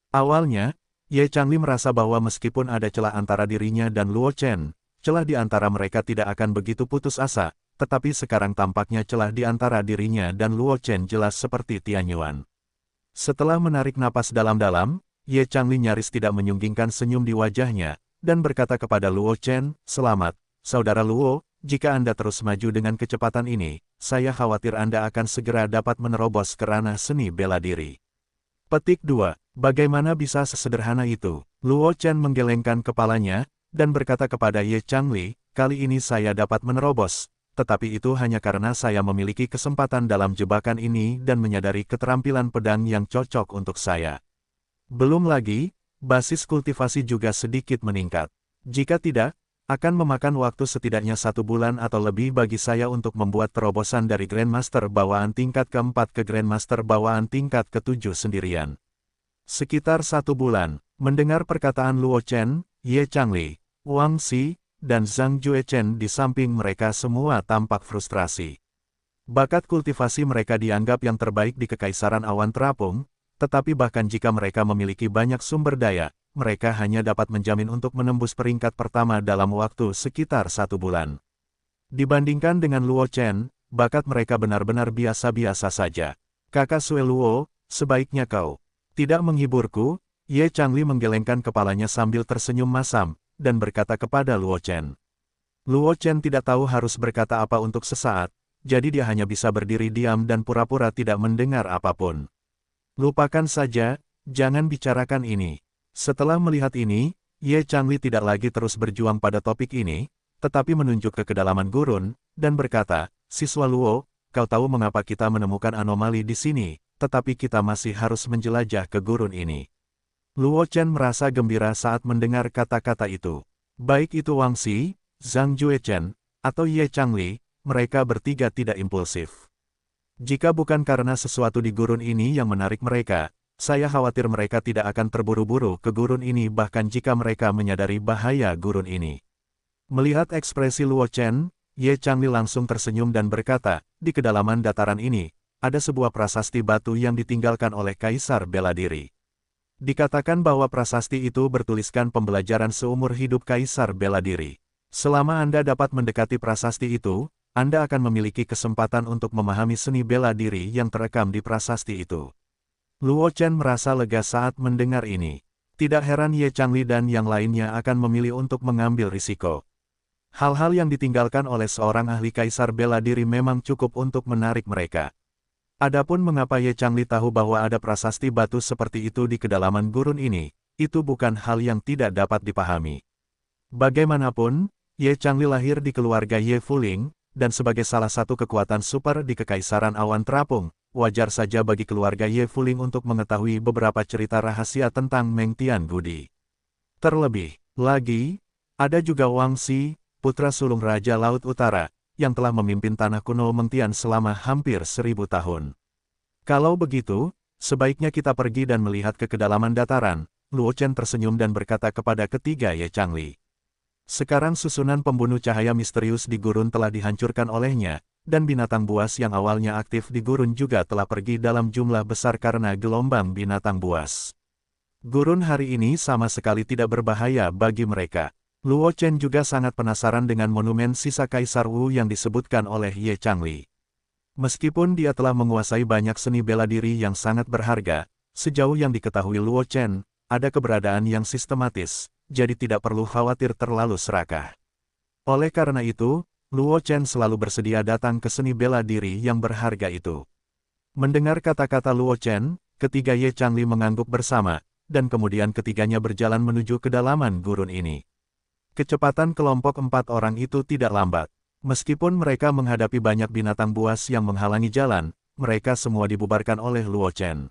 Speaker 1: Awalnya, Ye Changli merasa bahwa meskipun ada celah antara dirinya dan Luo Chen, celah di antara mereka tidak akan begitu putus asa, tetapi sekarang tampaknya celah di antara dirinya dan Luo Chen jelas seperti Tianyuan. Setelah menarik napas dalam-dalam, Ye Changli nyaris tidak menyunggingkan senyum di wajahnya, dan berkata kepada Luo Chen, selamat, saudara Luo, jika Anda terus maju dengan kecepatan ini, saya khawatir Anda akan segera dapat menerobos ke ranah seni bela diri. Petik 2. Bagaimana bisa sesederhana itu? Luo Chen menggelengkan kepalanya, dan berkata kepada Ye Changli, kali ini saya dapat menerobos, tetapi itu hanya karena saya memiliki kesempatan dalam jebakan ini dan menyadari keterampilan pedang yang cocok untuk saya. Belum lagi, basis kultivasi juga sedikit meningkat. Jika tidak, akan memakan waktu setidaknya 1 bulan atau lebih bagi saya untuk membuat terobosan dari Grandmaster bawaan tingkat ke-4 ke Grandmaster bawaan tingkat ke-7 sendirian. Sekitar 1 bulan, mendengar perkataan Luo Chen, Ye Changli, Wang Xi, dan Zhang Juechen di samping mereka semua tampak frustrasi. Bakat kultivasi mereka dianggap yang terbaik di Kekaisaran Awan Terapung, Tetapi bahkan jika mereka memiliki banyak sumber daya, mereka hanya dapat menjamin untuk menembus peringkat pertama dalam waktu sekitar 1 bulan. Dibandingkan dengan Luo Chen, bakat mereka benar-benar biasa-biasa saja. Kakak Sue Luo, sebaiknya kau tidak menghiburku. Ye Changli menggelengkan kepalanya sambil tersenyum masam, dan berkata kepada Luo Chen. Luo Chen tidak tahu harus berkata apa untuk sesaat, jadi dia hanya bisa berdiri diam dan pura-pura tidak mendengar apapun. Lupakan saja, jangan bicarakan ini. Setelah melihat ini, Ye Changli tidak lagi terus berjuang pada topik ini, tetapi menunjuk ke kedalaman gurun, dan berkata, Siswa Luo, kau tahu mengapa kita menemukan anomali di sini, tetapi kita masih harus menjelajah ke gurun ini. Luo Chen merasa gembira saat mendengar kata-kata itu. Baik itu Wang Xi, Zhang Juechen, atau Ye Changli, mereka bertiga tidak impulsif. Jika bukan karena sesuatu di gurun ini yang menarik mereka, saya khawatir mereka tidak akan terburu-buru ke gurun ini bahkan jika mereka menyadari bahaya gurun ini. Melihat ekspresi Luo Chen, Ye Changli langsung tersenyum dan berkata, di kedalaman dataran ini, ada sebuah prasasti batu yang ditinggalkan oleh Kaisar Bela Diri. Dikatakan bahwa prasasti itu bertuliskan pembelajaran seumur hidup Kaisar Bela Diri. Selama Anda dapat mendekati prasasti itu, Anda akan memiliki kesempatan untuk memahami seni bela diri yang terekam di prasasti itu. Luo Chen merasa lega saat mendengar ini. Tidak heran Ye Changli dan yang lainnya akan memilih untuk mengambil risiko. Hal-hal yang ditinggalkan oleh seorang ahli Kaisar Bela Diri memang cukup untuk menarik mereka. Adapun mengapa Ye Changli tahu bahwa ada prasasti batu seperti itu di kedalaman gurun ini, itu bukan hal yang tidak dapat dipahami. Bagaimanapun, Ye Changli lahir di keluarga Ye Fuling, dan sebagai salah satu kekuatan super di Kekaisaran Awan Terapung, wajar saja bagi keluarga Ye Fuling untuk mengetahui beberapa cerita rahasia tentang Meng Tiangudi. Terlebih lagi, ada juga Wang Xi, putra sulung Raja Laut Utara, yang telah memimpin tanah kuno Mengtian selama hampir 1000 tahun. Kalau begitu, sebaiknya kita pergi dan melihat ke kedalaman dataran. Luo Chen tersenyum dan berkata kepada ketiga Ye Changli. Sekarang susunan pembunuh cahaya misterius di gurun telah dihancurkan olehnya, dan binatang buas yang awalnya aktif di gurun juga telah pergi dalam jumlah besar karena gelombang binatang buas. Gurun hari ini sama sekali tidak berbahaya bagi mereka. Luo Chen juga sangat penasaran dengan monumen sisa Kaisar Wu yang disebutkan oleh Ye Changli. Meskipun dia telah menguasai banyak seni bela diri yang sangat berharga, sejauh yang diketahui Luo Chen, ada keberadaan yang sistematis, jadi tidak perlu khawatir terlalu serakah. Oleh karena itu, Luo Chen selalu bersedia datang ke seni bela diri yang berharga itu. Mendengar kata-kata Luo Chen, ketiga Ye Changli mengangguk bersama, dan kemudian ketiganya berjalan menuju kedalaman gurun ini. Kecepatan kelompok 4 orang itu tidak lambat. Meskipun mereka menghadapi banyak binatang buas yang menghalangi jalan, mereka semua dibubarkan oleh Luo Chen.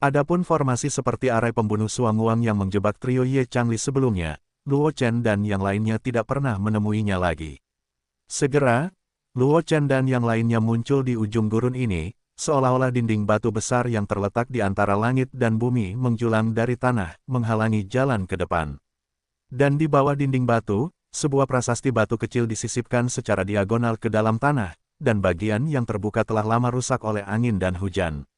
Speaker 1: Adapun formasi seperti arai pembunuh Suanguang yang menjebak trio Ye Changli sebelumnya, Luo Chen dan yang lainnya tidak pernah menemuinya lagi. Segera, Luo Chen dan yang lainnya muncul di ujung gurun ini, seolah-olah dinding batu besar yang terletak di antara langit dan bumi menjulang dari tanah, menghalangi jalan ke depan. Dan di bawah dinding batu, sebuah prasasti batu kecil disisipkan secara diagonal ke dalam tanah, dan bagian yang terbuka telah lama rusak oleh angin dan hujan.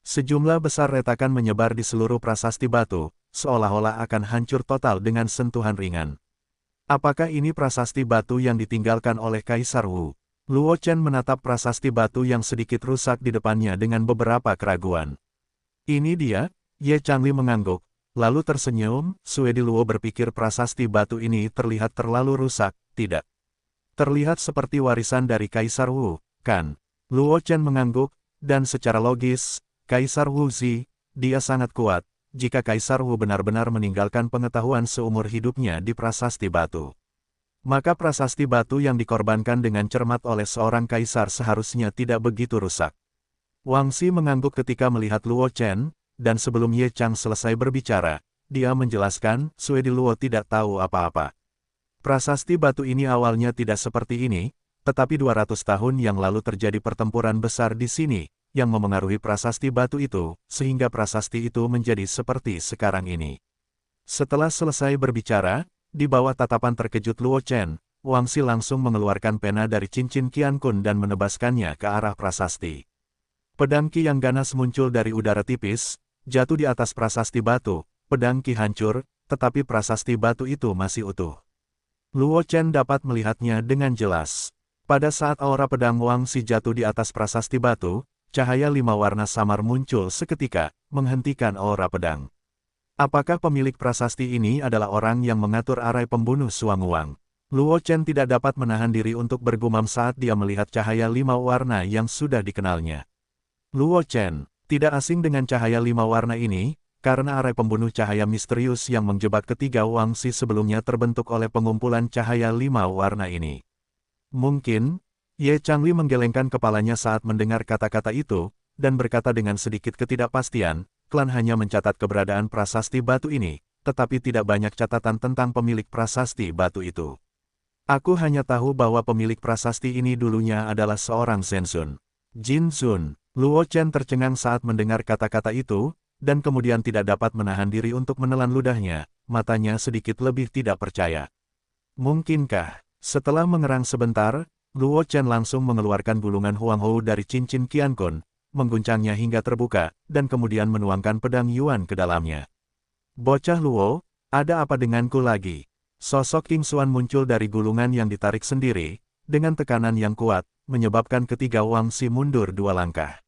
Speaker 1: Sejumlah besar retakan menyebar di seluruh prasasti batu, seolah-olah akan hancur total dengan sentuhan ringan. Apakah ini prasasti batu yang ditinggalkan oleh Kaisar Wu? Luo Chen menatap prasasti batu yang sedikit rusak di depannya dengan beberapa keraguan. Ini dia, Ye Changli mengangguk, lalu tersenyum. Suedi Luo berpikir prasasti batu ini terlihat terlalu rusak, tidak? Terlihat seperti warisan dari Kaisar Wu, kan? Luo Chen mengangguk, dan secara logis, Kaisar Wu Zi, dia sangat kuat, jika Kaisar Wu benar-benar meninggalkan pengetahuan seumur hidupnya di prasasti batu. Maka prasasti batu yang dikorbankan dengan cermat oleh seorang kaisar seharusnya tidak begitu rusak. Wang Xi mengangguk ketika melihat Luo Chen, dan sebelum Ye Chang selesai berbicara, dia menjelaskan, Suedi Luo tidak tahu apa-apa. Prasasti batu ini awalnya tidak seperti ini, tetapi 200 tahun yang lalu terjadi pertempuran besar di sini, yang memengaruhi prasasti batu itu, sehingga prasasti itu menjadi seperti sekarang ini. Setelah selesai berbicara, di bawah tatapan terkejut Luo Chen, Wang Xi langsung mengeluarkan pena dari cincin Qian Kun dan menebaskannya ke arah prasasti. Pedang Qi yang ganas muncul dari udara tipis, jatuh di atas prasasti batu, pedang Qi hancur, tetapi prasasti batu itu masih utuh. Luo Chen dapat melihatnya dengan jelas. Pada saat aura pedang Wang Xi jatuh di atas prasasti batu, cahaya 5 warna samar muncul seketika, menghentikan aura pedang. Apakah pemilik prasasti ini adalah orang yang mengatur arai pembunuh Suanguang? Luo Chen tidak dapat menahan diri untuk bergumam saat dia melihat cahaya 5 warna yang sudah dikenalnya. Luo Chen tidak asing dengan cahaya 5 warna ini, karena arai pembunuh cahaya misterius yang menjebak ketiga Wang Xi sebelumnya terbentuk oleh pengumpulan cahaya 5 warna ini. Mungkin, Ye Changli menggelengkan kepalanya saat mendengar kata-kata itu, dan berkata dengan sedikit ketidakpastian, klan hanya mencatat keberadaan prasasti batu ini, tetapi tidak banyak catatan tentang pemilik prasasti batu itu. Aku hanya tahu bahwa pemilik prasasti ini dulunya adalah seorang Zhensun. Jin Zun. Luo Chen tercengang saat mendengar kata-kata itu, dan kemudian tidak dapat menahan diri untuk menelan ludahnya, matanya sedikit lebih tidak percaya. Mungkinkah? Setelah mengerang sebentar, Luo Chen langsung mengeluarkan gulungan Huang Hou dari cincin Qiankun, mengguncangnya hingga terbuka, dan kemudian menuangkan pedang Yuan ke dalamnya. Bocah Luo, ada apa denganku lagi? Sosok King Xuan muncul dari gulungan yang ditarik sendiri, dengan tekanan yang kuat, menyebabkan ketiga Wang Xi mundur 2 langkah.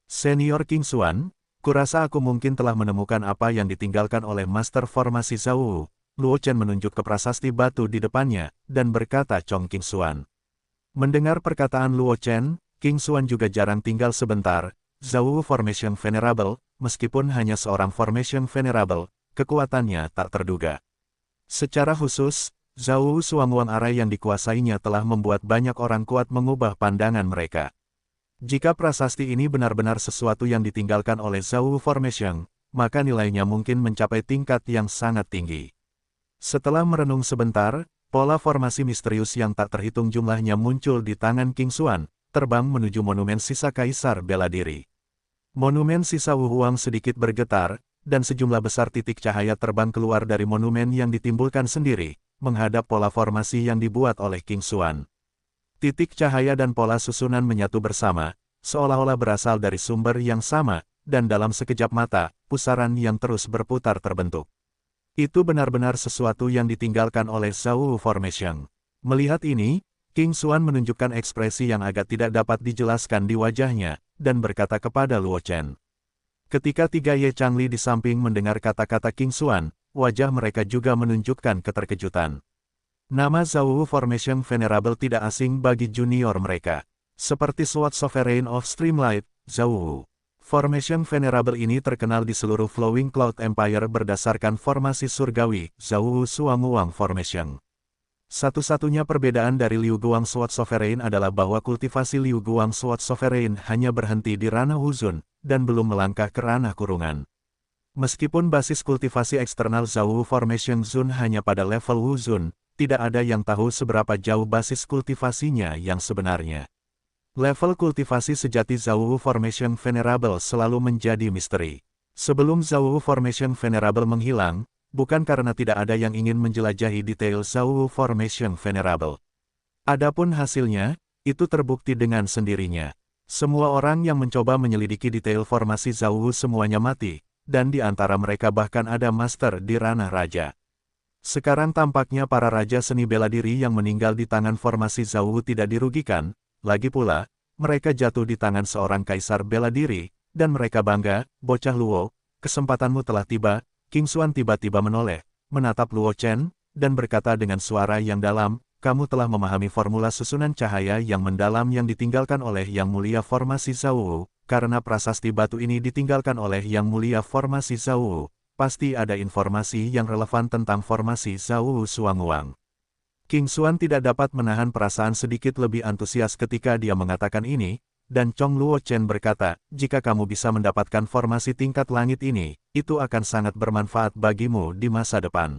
Speaker 1: Senior King Xuan, kurasa aku mungkin telah menemukan apa yang ditinggalkan oleh Master Formasi Zhao Wu. Luo Chen menunjuk ke prasasti batu di depannya, dan berkata Chong King Xuan. Mendengar perkataan Luo Chen, King Xuan juga jarang tinggal sebentar. Zhao Wu Formation Venerable, meskipun hanya seorang Formation Venerable, kekuatannya tak terduga. Secara khusus, Zhao Wu Suanguang Arai yang dikuasainya telah membuat banyak orang kuat mengubah pandangan mereka. Jika prasasti ini benar-benar sesuatu yang ditinggalkan oleh Zhao Wu Formation, maka nilainya mungkin mencapai tingkat yang sangat tinggi. Setelah merenung sebentar, pola formasi misterius yang tak terhitung jumlahnya muncul di tangan King Xuan, terbang menuju monumen sisa Kaisar Bela Diri. Monumen sisa Wu Huang sedikit bergetar, dan sejumlah besar titik cahaya terbang keluar dari monumen yang ditimbulkan sendiri, menghadap pola formasi yang dibuat oleh King Xuan. Titik cahaya dan pola susunan menyatu bersama, seolah-olah berasal dari sumber yang sama, dan dalam sekejap mata, pusaran yang terus berputar terbentuk. Itu benar-benar sesuatu yang ditinggalkan oleh Zhao Wu Formation. Melihat ini, King Xuan menunjukkan ekspresi yang agak tidak dapat dijelaskan di wajahnya, dan berkata kepada Luo Chen. Ketika tiga Ye Changli di samping mendengar kata-kata King Xuan, wajah mereka juga menunjukkan keterkejutan. Nama Zhao Wu Formation Venerable tidak asing bagi junior mereka. Seperti Sword Sovereign of Streamlight, Zhao Wu Formation Venerable ini terkenal di seluruh Flowing Cloud Empire berdasarkan formasi surgawi, Zhao Wu Suanguang Formation. Satu-satunya perbedaan dari Liu Guang Sword Sovereign adalah bahwa kultivasi Liu Guang Sword Sovereign hanya berhenti di ranah Wuzun, dan belum melangkah ke ranah kurungan. Meskipun basis kultivasi eksternal Zhao Wu Formation Zun hanya pada level Wuzun, tidak ada yang tahu seberapa jauh basis kultivasinya yang sebenarnya. Level kultivasi sejati Zhao Wu Formation Venerable selalu menjadi misteri. Sebelum Zhao Wu Formation Venerable menghilang, bukan karena tidak ada yang ingin menjelajahi detail Zhao Wu Formation Venerable. Adapun hasilnya, itu terbukti dengan sendirinya. Semua orang yang mencoba menyelidiki detail formasi Zhao Wu semuanya mati, dan di antara mereka bahkan ada master di ranah raja. Sekarang tampaknya para raja seni bela diri yang meninggal di tangan formasi Zhao Wu tidak dirugikan. Lagi pula, mereka jatuh di tangan seorang kaisar bela diri, dan mereka bangga. Bocah Luo, kesempatanmu telah tiba. King Xuan tiba-tiba menoleh, menatap Luo Chen, dan berkata dengan suara yang dalam, kamu telah memahami formula susunan cahaya yang mendalam yang ditinggalkan oleh Yang Mulia Formasi Zhao Wu. Karena prasasti batu ini ditinggalkan oleh Yang Mulia Formasi Zhao Wu, pasti ada informasi yang relevan tentang formasi Zhao Wu Suanguang. King Xuan tidak dapat menahan perasaan sedikit lebih antusias ketika dia mengatakan ini, dan Chong Luo Chen berkata, jika kamu bisa mendapatkan formasi tingkat langit ini, itu akan sangat bermanfaat bagimu di masa depan.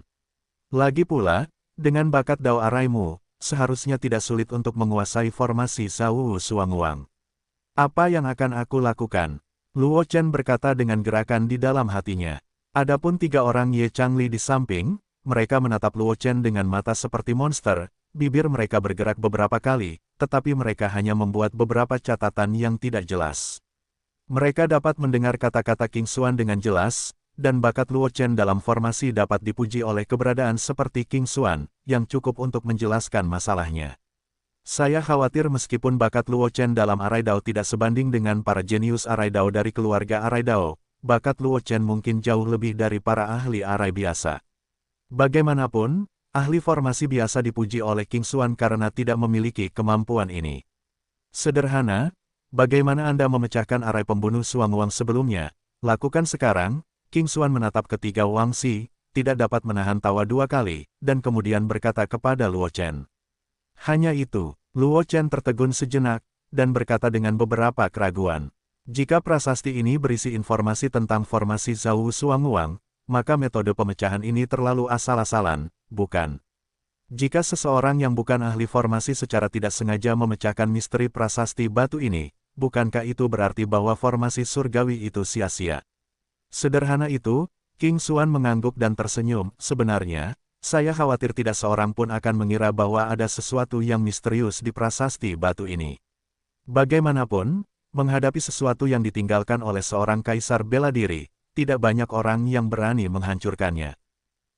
Speaker 1: Lagi pula, dengan bakat Dao Araimu, seharusnya tidak sulit untuk menguasai formasi Zhao Wu Suanguang. Apa yang akan aku lakukan? Luo Chen berkata dengan gerakan di dalam hatinya. Adapun tiga orang Ye Changli di samping, mereka menatap Luo Chen dengan mata seperti monster, bibir mereka bergerak beberapa kali, tetapi mereka hanya membuat beberapa catatan yang tidak jelas. Mereka dapat mendengar kata-kata King Xuan dengan jelas, dan bakat Luo Chen dalam formasi dapat dipuji oleh keberadaan seperti King Xuan, yang cukup untuk menjelaskan masalahnya. Saya khawatir meskipun bakat Luo Chen dalam Arai Dao tidak sebanding dengan para jenius Arai Dao dari keluarga Arai Dao, bakat Luo Chen mungkin jauh lebih dari para ahli Arai biasa. Bagaimanapun, ahli formasi biasa dipuji oleh King Xuan karena tidak memiliki kemampuan ini. Sederhana, bagaimana Anda memecahkan Arai pembunuh Suang Wang sebelumnya? Lakukan sekarang. King Xuan menatap ketiga Wang Xi, tidak dapat menahan tawa 2 kali, dan kemudian berkata kepada Luo Chen. Hanya itu, Luo Chen tertegun sejenak, dan berkata dengan beberapa keraguan. Jika prasasti ini berisi informasi tentang formasi Zhou Suanguang, maka metode pemecahan ini terlalu asal-asalan, bukan? Jika seseorang yang bukan ahli formasi secara tidak sengaja memecahkan misteri prasasti batu ini, bukankah itu berarti bahwa formasi surgawi itu sia-sia? Sederhana itu, King Xuan mengangguk dan tersenyum. Sebenarnya, saya khawatir tidak seorang pun akan mengira bahwa ada sesuatu yang misterius di prasasti batu ini. Bagaimanapun, menghadapi sesuatu yang ditinggalkan oleh seorang kaisar bela diri, tidak banyak orang yang berani menghancurkannya.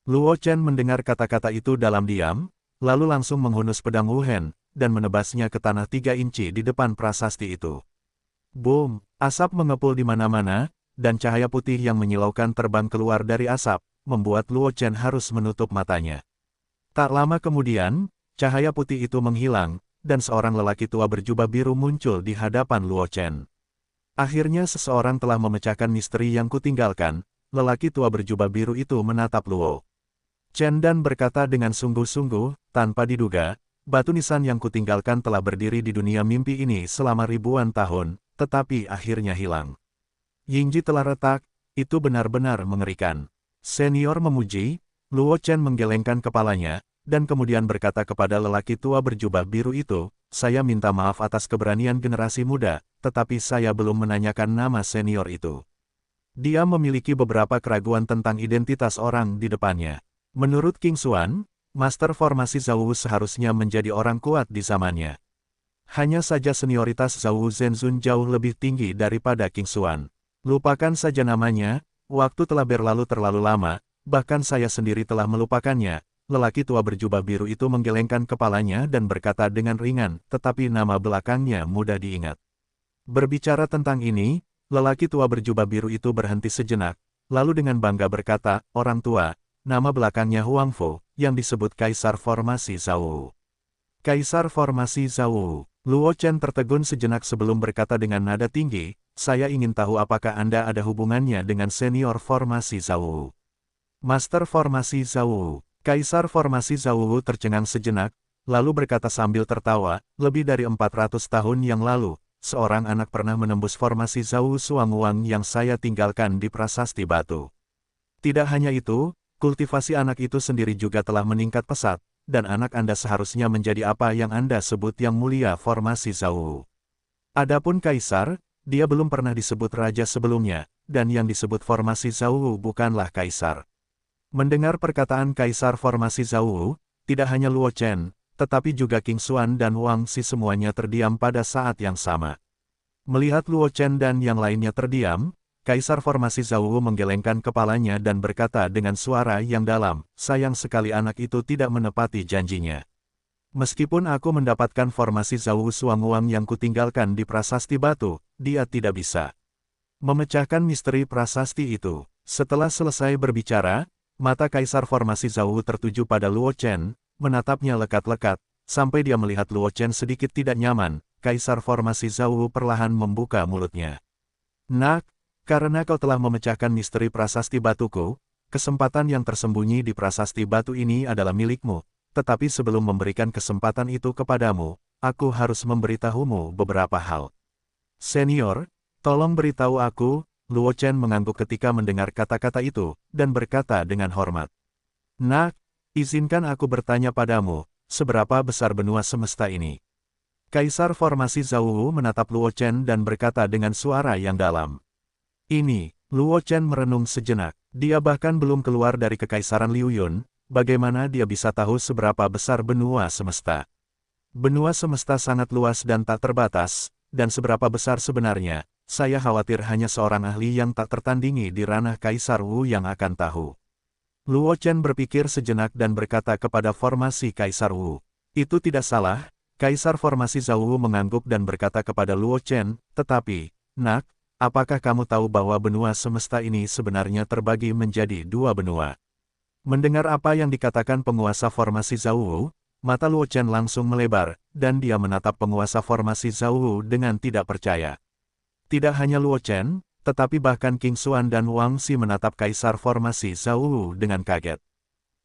Speaker 1: Luo Chen mendengar kata-kata itu dalam diam, lalu langsung menghunus pedang Wuhen, dan menebasnya ke tanah 3 inci di depan prasasti itu. Boom! Asap mengepul di mana-mana, dan cahaya putih yang menyilaukan terbang keluar dari asap, membuat Luo Chen harus menutup matanya. Tak lama kemudian, cahaya putih itu menghilang, dan seorang lelaki tua berjubah biru muncul di hadapan Luo Chen. Akhirnya seseorang telah memecahkan misteri yang kutinggalkan. Lelaki tua berjubah biru itu menatap Luo Chen dan berkata dengan sungguh-sungguh, tanpa diduga, batu nisan yang kutinggalkan telah berdiri di dunia mimpi ini selama ribuan tahun, tetapi akhirnya hilang. Yingji telah retak, itu benar-benar mengerikan. Senior memuji, Luo Chen menggelengkan kepalanya, dan kemudian berkata kepada lelaki tua berjubah biru itu, saya minta maaf atas keberanian generasi muda, tetapi saya belum menanyakan nama senior itu. Dia memiliki beberapa keraguan tentang identitas orang di depannya. Menurut King Xuan, Master Formasi Zhou seharusnya menjadi orang kuat di zamannya. Hanya saja senioritas Zhou Zenzun jauh lebih tinggi daripada King Xuan. Lupakan saja namanya, waktu telah berlalu terlalu lama, bahkan saya sendiri telah melupakannya. Lelaki tua berjubah biru itu menggelengkan kepalanya dan berkata dengan ringan, tetapi nama belakangnya mudah diingat. Berbicara tentang ini, lelaki tua berjubah biru itu berhenti sejenak, lalu dengan bangga berkata, orang tua, nama belakangnya Huang Fo, yang disebut Kaisar Formasi Zhou. Kaisar Formasi Zhou. Luo Chen tertegun sejenak sebelum berkata dengan nada tinggi, saya ingin tahu apakah Anda ada hubungannya dengan senior Formasi Zhou. Master Formasi Zhou. Kaisar Formasi Zhou tercengang sejenak, lalu berkata sambil tertawa, lebih dari 400 tahun yang lalu, seorang anak pernah menembus formasi Zhou Suanguang yang saya tinggalkan di prasasti batu. Tidak hanya itu, kultivasi anak itu sendiri juga telah meningkat pesat, dan anak Anda seharusnya menjadi apa yang Anda sebut yang mulia formasi Zhou. Adapun Kaisar, dia belum pernah disebut raja sebelumnya, dan yang disebut formasi Zhou bukanlah Kaisar. Mendengar perkataan Kaisar Formasi Zhou, tidak hanya Luo Chen, tetapi juga King Xuan dan Wang Xi semuanya terdiam pada saat yang sama. Melihat Luo Chen dan yang lainnya terdiam, Kaisar Formasi Zhou menggelengkan kepalanya dan berkata dengan suara yang dalam, sayang sekali anak itu tidak menepati janjinya. Meskipun aku mendapatkan formasi Zhou Suanguang yang kutinggalkan di prasasti batu, dia tidak bisa memecahkan misteri prasasti itu. Setelah selesai berbicara, mata Kaisar Formasi Zhou tertuju pada Luo Chen, menatapnya lekat-lekat, sampai dia melihat Luo Chen sedikit tidak nyaman. Kaisar Formasi Zhou perlahan membuka mulutnya. Nak, karena kau telah memecahkan misteri prasasti batuku, kesempatan yang tersembunyi di prasasti batu ini adalah milikmu. Tetapi sebelum memberikan kesempatan itu kepadamu, aku harus memberitahumu beberapa hal. Senior, tolong beritahu aku. Luo Chen mengangguk ketika mendengar kata-kata itu, dan berkata dengan hormat. Nak, izinkan aku bertanya padamu, seberapa besar benua semesta ini? Kaisar Formasi Zhou menatap Luo Chen dan berkata dengan suara yang dalam. Ini, Luo Chen merenung sejenak, dia bahkan belum keluar dari kekaisaran Liu Yun, bagaimana dia bisa tahu seberapa besar benua semesta? Benua semesta sangat luas dan tak terbatas, dan seberapa besar sebenarnya, saya khawatir hanya seorang ahli yang tak tertandingi di ranah Kaisar Wu yang akan tahu. Luo Chen berpikir sejenak dan berkata kepada formasi Kaisar Wu. Itu tidak salah, Kaisar formasi Zhao Wu mengangguk dan berkata kepada Luo Chen, tetapi, nak, apakah kamu tahu bahwa benua semesta ini sebenarnya terbagi menjadi dua benua? Mendengar apa yang dikatakan penguasa formasi Zhao Wu, mata Luo Chen langsung melebar, dan dia menatap penguasa formasi Zhao Wu dengan tidak percaya. Tidak hanya Luo Chen, tetapi bahkan King Xuan dan Wang Xi menatap kaisar formasi Zhao Wu dengan kaget.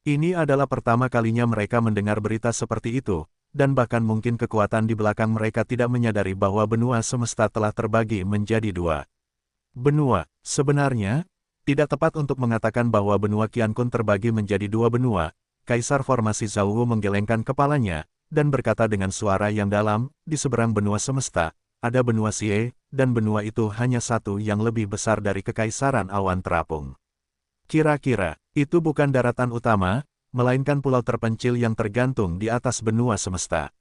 Speaker 1: Ini adalah pertama kalinya mereka mendengar berita seperti itu, dan bahkan mungkin kekuatan di belakang mereka tidak menyadari bahwa benua semesta telah terbagi menjadi dua. Benua, sebenarnya, tidak tepat untuk mengatakan bahwa benua Qiankun terbagi menjadi dua benua. Kaisar formasi Zhao Wu menggelengkan kepalanya, dan berkata dengan suara yang dalam, di seberang benua semesta, ada benua Xie, dan benua itu hanya satu yang lebih besar dari kekaisaran awan terapung. Kira-kira, itu bukan daratan utama, melainkan pulau terpencil yang tergantung di atas benua semesta.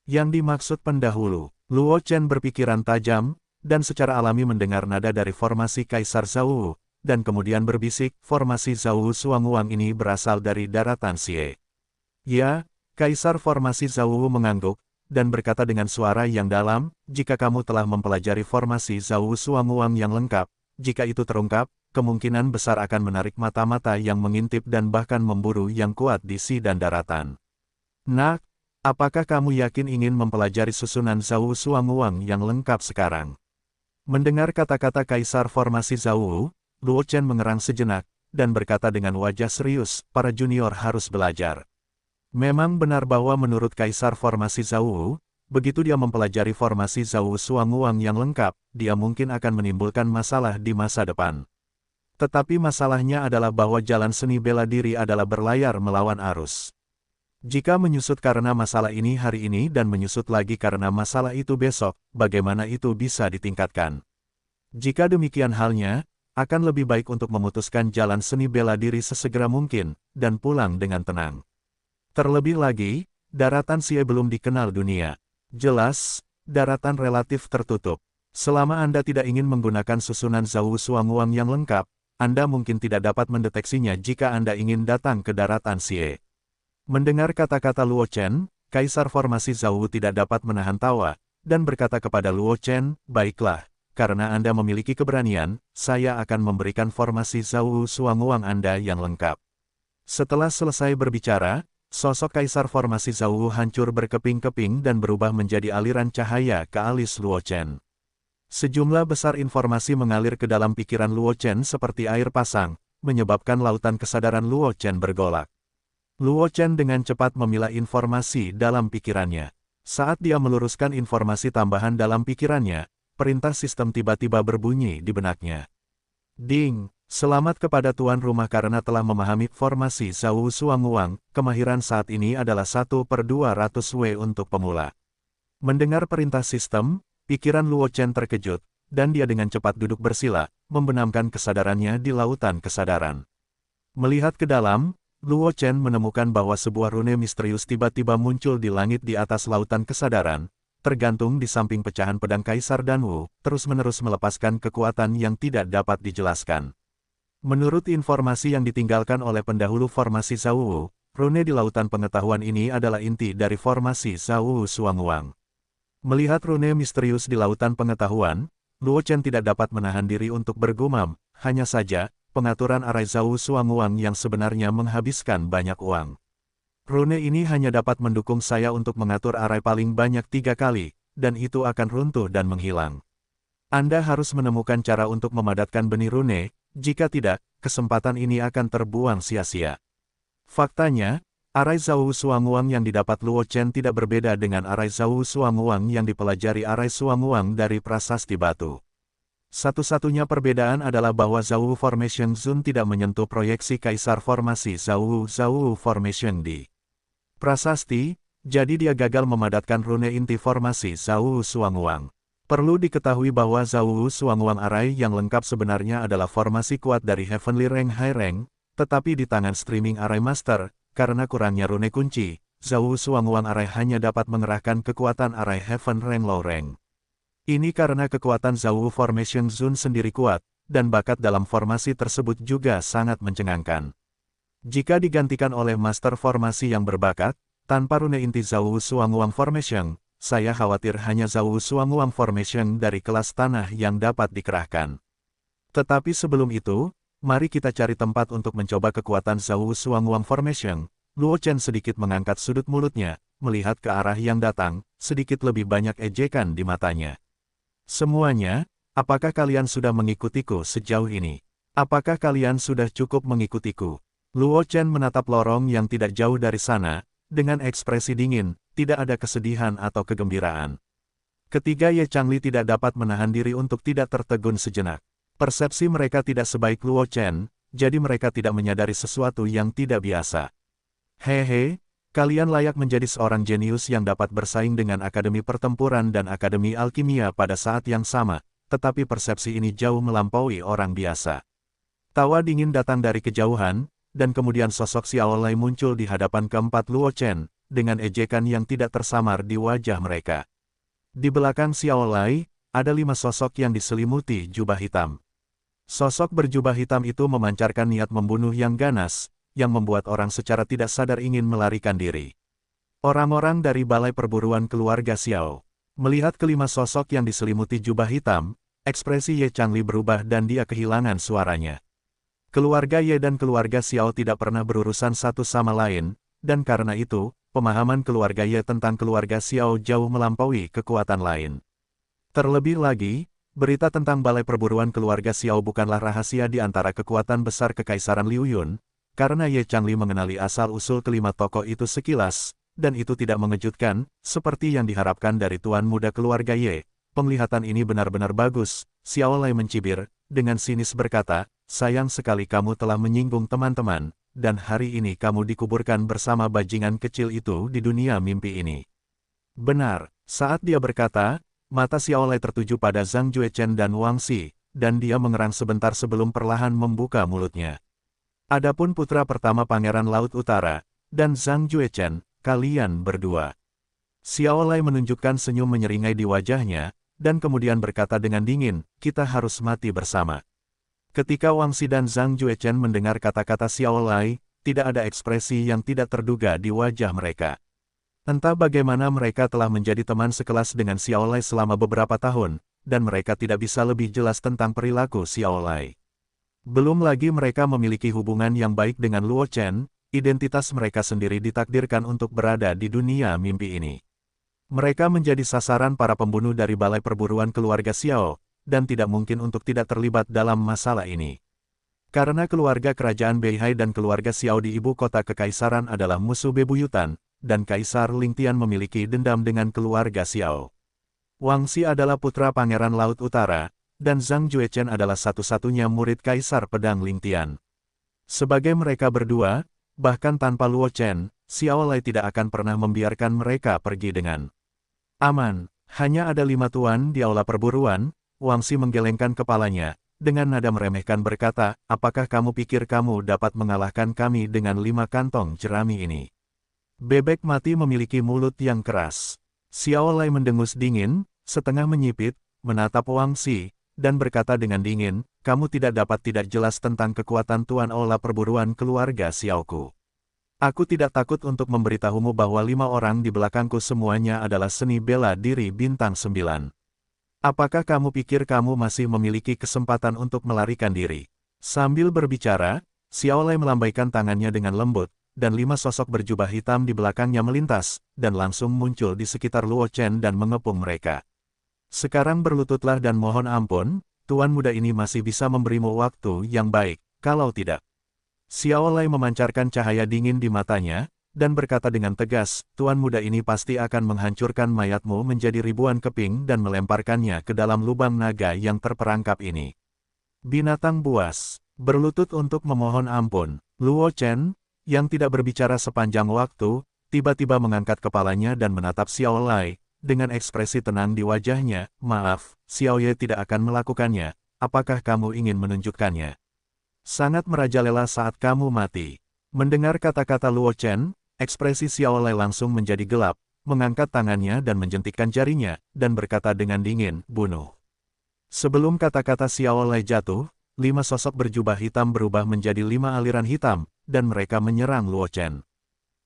Speaker 1: Yang dimaksud pendahulu, Luo Chen berpikiran tajam, dan secara alami mendengar nada dari formasi Kaisar Zhao Wu, dan kemudian berbisik, formasi Zhao Wu Suanguang ini berasal dari daratan Xie. Ya, Kaisar formasi Zhao Wu mengangguk, dan berkata dengan suara yang dalam, jika kamu telah mempelajari formasi Zhao Wu Suanguang yang lengkap, jika itu terungkap, kemungkinan besar akan menarik mata-mata yang mengintip dan bahkan memburu yang kuat di Xi dan daratan. Nak, apakah kamu yakin ingin mempelajari susunan Zhao Wu Suanguang yang lengkap sekarang? Mendengar kata-kata Kaisar formasi Zhao Wu, Luo Chen mengerang sejenak, dan berkata dengan wajah serius, para junior harus belajar. Memang benar bahwa menurut Kaisar formasi Zhao Wu, begitu dia mempelajari formasi Zhao Wu Suanguang yang lengkap, dia mungkin akan menimbulkan masalah di masa depan. Tetapi masalahnya adalah bahwa jalan seni bela diri adalah berlayar melawan arus. Jika menyusut karena masalah ini hari ini dan menyusut lagi karena masalah itu besok, bagaimana itu bisa ditingkatkan? Jika demikian halnya, akan lebih baik untuk memutuskan jalan seni bela diri sesegera mungkin, dan pulang dengan tenang. Terlebih lagi, daratan Xie belum dikenal dunia. Jelas, daratan relatif tertutup. Selama Anda tidak ingin menggunakan susunan Zhao Wu Suanguang yang lengkap, Anda mungkin tidak dapat mendeteksinya jika Anda ingin datang ke daratan Xie. Mendengar kata-kata Luo Chen, Kaisar formasi Zhao Wu tidak dapat menahan tawa, dan berkata kepada Luo Chen, baiklah. Karena Anda memiliki keberanian, saya akan memberikan formasi Zhao Wu Suanguang Anda yang lengkap. Setelah selesai berbicara, sosok Kaisar formasi Zhao Wu hancur berkeping-keping dan berubah menjadi aliran cahaya ke alis Luo Chen. Sejumlah besar informasi mengalir ke dalam pikiran Luo Chen seperti air pasang, menyebabkan lautan kesadaran Luo Chen bergolak. Luo Chen dengan cepat memilah informasi dalam pikirannya. Saat dia meluruskan informasi tambahan dalam pikirannya, perintah sistem tiba-tiba berbunyi di benaknya. Ding, selamat kepada tuan rumah karena telah memahami formasi Zhao Wu Suanguang, kemahiran saat ini adalah 1/200 W untuk pemula. Mendengar perintah sistem, pikiran Luo Chen terkejut, dan dia dengan cepat duduk bersila, membenamkan kesadarannya di lautan kesadaran. Melihat ke dalam, Luo Chen menemukan bahwa sebuah rune misterius tiba-tiba muncul di langit di atas lautan kesadaran, tergantung di samping pecahan pedang Kaisar Danwu, terus-menerus melepaskan kekuatan yang tidak dapat dijelaskan. Menurut informasi yang ditinggalkan oleh pendahulu formasi Zhao Wu, rune di lautan pengetahuan ini adalah inti dari formasi Zhao Wu Suanguang. Melihat rune misterius di lautan pengetahuan, Luo Chen tidak dapat menahan diri untuk bergumam, hanya saja, pengaturan arai Zhao Wu Suanguang yang sebenarnya menghabiskan banyak uang. Rune ini hanya dapat mendukung saya untuk mengatur arai paling banyak 3 kali, dan itu akan runtuh dan menghilang. Anda harus menemukan cara untuk memadatkan benih rune, jika tidak, kesempatan ini akan terbuang sia-sia. Faktanya, arai Zhao Wu Suanguang yang didapat Luo Chen tidak berbeda dengan arai Zhao Wu Suanguang yang dipelajari arai Suanguang dari prasasti batu. Satu-satunya perbedaan adalah bahwa Zhao Wu Formation Zone tidak menyentuh proyeksi Kaisar Formasi Zhao Wu Formation di prasasti, jadi dia gagal memadatkan rune inti formasi Zhao Wu Suanguang. Perlu diketahui bahwa Zhao Wu Suanguang Arai yang lengkap sebenarnya adalah formasi kuat dari Heavenly Rank High Rank, tetapi di tangan Streaming Arai Master, karena kurangnya rune kunci, Zhao Wu Suanguang Arai hanya dapat mengerahkan kekuatan Arai Heaven Rank Low Rank. Ini karena kekuatan Zhao Formation Zone sendiri kuat, dan bakat dalam formasi tersebut juga sangat mencengangkan. Jika digantikan oleh master formasi yang berbakat, tanpa rune inti Zhao Shuanguang Formation, saya khawatir hanya Zhao Shuanguang Formation dari kelas tanah yang dapat dikerahkan. Tetapi sebelum itu, mari kita cari tempat untuk mencoba kekuatan Zhao Shuanguang Formation. Luo Chen sedikit mengangkat sudut mulutnya, melihat ke arah yang datang, sedikit lebih banyak ejekan di matanya. Semuanya, apakah kalian sudah mengikutiku sejauh ini? Apakah kalian sudah cukup mengikutiku? Luo Chen menatap lorong yang tidak jauh dari sana, dengan ekspresi dingin, tidak ada kesedihan atau kegembiraan. Ketiga Ye Changli tidak dapat menahan diri untuk tidak tertegun sejenak. Persepsi mereka tidak sebaik Luo Chen, jadi mereka tidak menyadari sesuatu yang tidak biasa. Hehe, kalian layak menjadi seorang jenius yang dapat bersaing dengan Akademi Pertempuran dan Akademi Alkimia pada saat yang sama, tetapi persepsi ini jauh melampaui orang biasa. Tawa dingin datang dari kejauhan, dan kemudian sosok Xiao Lai muncul di hadapan keempat Luo Chen, dengan ejekan yang tidak tersamar di wajah mereka. Di belakang Xiao Lai, ada 5 sosok yang diselimuti jubah hitam. Sosok berjubah hitam itu memancarkan niat membunuh yang ganas, yang membuat orang secara tidak sadar ingin melarikan diri. Orang-orang dari Balai Perburuan Keluarga Xiao. Melihat kelima sosok yang diselimuti jubah hitam, ekspresi Ye Changli berubah dan dia kehilangan suaranya. Keluarga Ye dan keluarga Xiao tidak pernah berurusan satu sama lain, dan karena itu, pemahaman keluarga Ye tentang keluarga Xiao jauh melampaui kekuatan lain. Terlebih lagi, berita tentang Balai Perburuan Keluarga Xiao bukanlah rahasia di antara kekuatan besar Kekaisaran Liu Yun, karena Ye Changli mengenali asal-usul kelima tokoh itu sekilas, dan itu tidak mengejutkan, seperti yang diharapkan dari tuan muda keluarga Ye. Penglihatan ini benar-benar bagus, Xiao Lai mencibir, dengan sinis berkata, sayang sekali kamu telah menyinggung teman-teman, dan hari ini kamu dikuburkan bersama bajingan kecil itu di dunia mimpi ini. Benar, saat dia berkata, mata Xiao Lai tertuju pada Zhang Juechen dan Wang Xi, dan dia mengerang sebentar sebelum perlahan membuka mulutnya. Adapun putra pertama Pangeran Laut Utara, dan Zhang Juechen, kalian berdua. Xiao Lai menunjukkan senyum menyeringai di wajahnya, dan kemudian berkata dengan dingin, kita harus mati bersama. Ketika Wang Xi dan Zhang Juechen mendengar kata-kata Xiao Lai, tidak ada ekspresi yang tidak terduga di wajah mereka. Entah bagaimana mereka telah menjadi teman sekelas dengan Xiao Lai selama beberapa tahun, dan mereka tidak bisa lebih jelas tentang perilaku Xiao Lai. Belum lagi mereka memiliki hubungan yang baik dengan Luo Chen, identitas mereka sendiri ditakdirkan untuk berada di dunia mimpi ini. Mereka menjadi sasaran para pembunuh dari Balai Perburuan Keluarga Xiao, dan tidak mungkin untuk tidak terlibat dalam masalah ini. Karena keluarga kerajaan Beihai dan keluarga Xiao di ibu kota kekaisaran adalah musuh bebuyutan, dan Kaisar Lingtian memiliki dendam dengan keluarga Xiao. Wang Xi adalah putra Pangeran Laut Utara, dan Zhang Juechen adalah satu-satunya murid Kaisar Pedang Lingtian. Sebagai mereka berdua, bahkan tanpa Luo Chen, Xiao Lai tidak akan pernah membiarkan mereka pergi dengan aman. Hanya ada 5 tuan di aula perburuan. Wang Xi menggelengkan kepalanya, dengan nada meremehkan berkata, apakah kamu pikir kamu dapat mengalahkan kami dengan 5 kantong jerami ini? Bebek mati memiliki mulut yang keras. Xiao Lai mendengus dingin, setengah menyipit, menatap Wang Xi, dan berkata dengan dingin, kamu tidak dapat tidak jelas tentang kekuatan tuan aula perburuan keluarga Xiaoku. Aku tidak takut untuk memberitahumu bahwa 5 orang di belakangku semuanya adalah seni bela diri bintang 9. Apakah kamu pikir kamu masih memiliki kesempatan untuk melarikan diri? Sambil berbicara, Xiao Lai melambaikan tangannya dengan lembut, dan 5 sosok berjubah hitam di belakangnya melintas, dan langsung muncul di sekitar Luo Chen dan mengepung mereka. Sekarang berlututlah dan mohon ampun, tuan muda ini masih bisa memberimu waktu yang baik, kalau tidak. Xiao Lai memancarkan cahaya dingin di matanya, dan berkata dengan tegas, tuan muda ini pasti akan menghancurkan mayatmu menjadi ribuan keping dan melemparkannya ke dalam lubang naga yang terperangkap ini. Binatang buas, berlutut untuk memohon ampun. Luo Chen, yang tidak berbicara sepanjang waktu, tiba-tiba mengangkat kepalanya dan menatap Xiao Lai, dengan ekspresi tenang di wajahnya, maaf, Xiao Ye tidak akan melakukannya, apakah kamu ingin menunjukkannya? Sangat merajalela saat kamu mati. Mendengar kata-kata Luo Chen, ekspresi Xiao Lai langsung menjadi gelap, mengangkat tangannya dan menjentikkan jarinya, dan berkata dengan dingin, bunuh. Sebelum kata-kata Xiao Lai jatuh, 5 sosok berjubah hitam berubah menjadi 5 aliran hitam, dan mereka menyerang Luo Chen.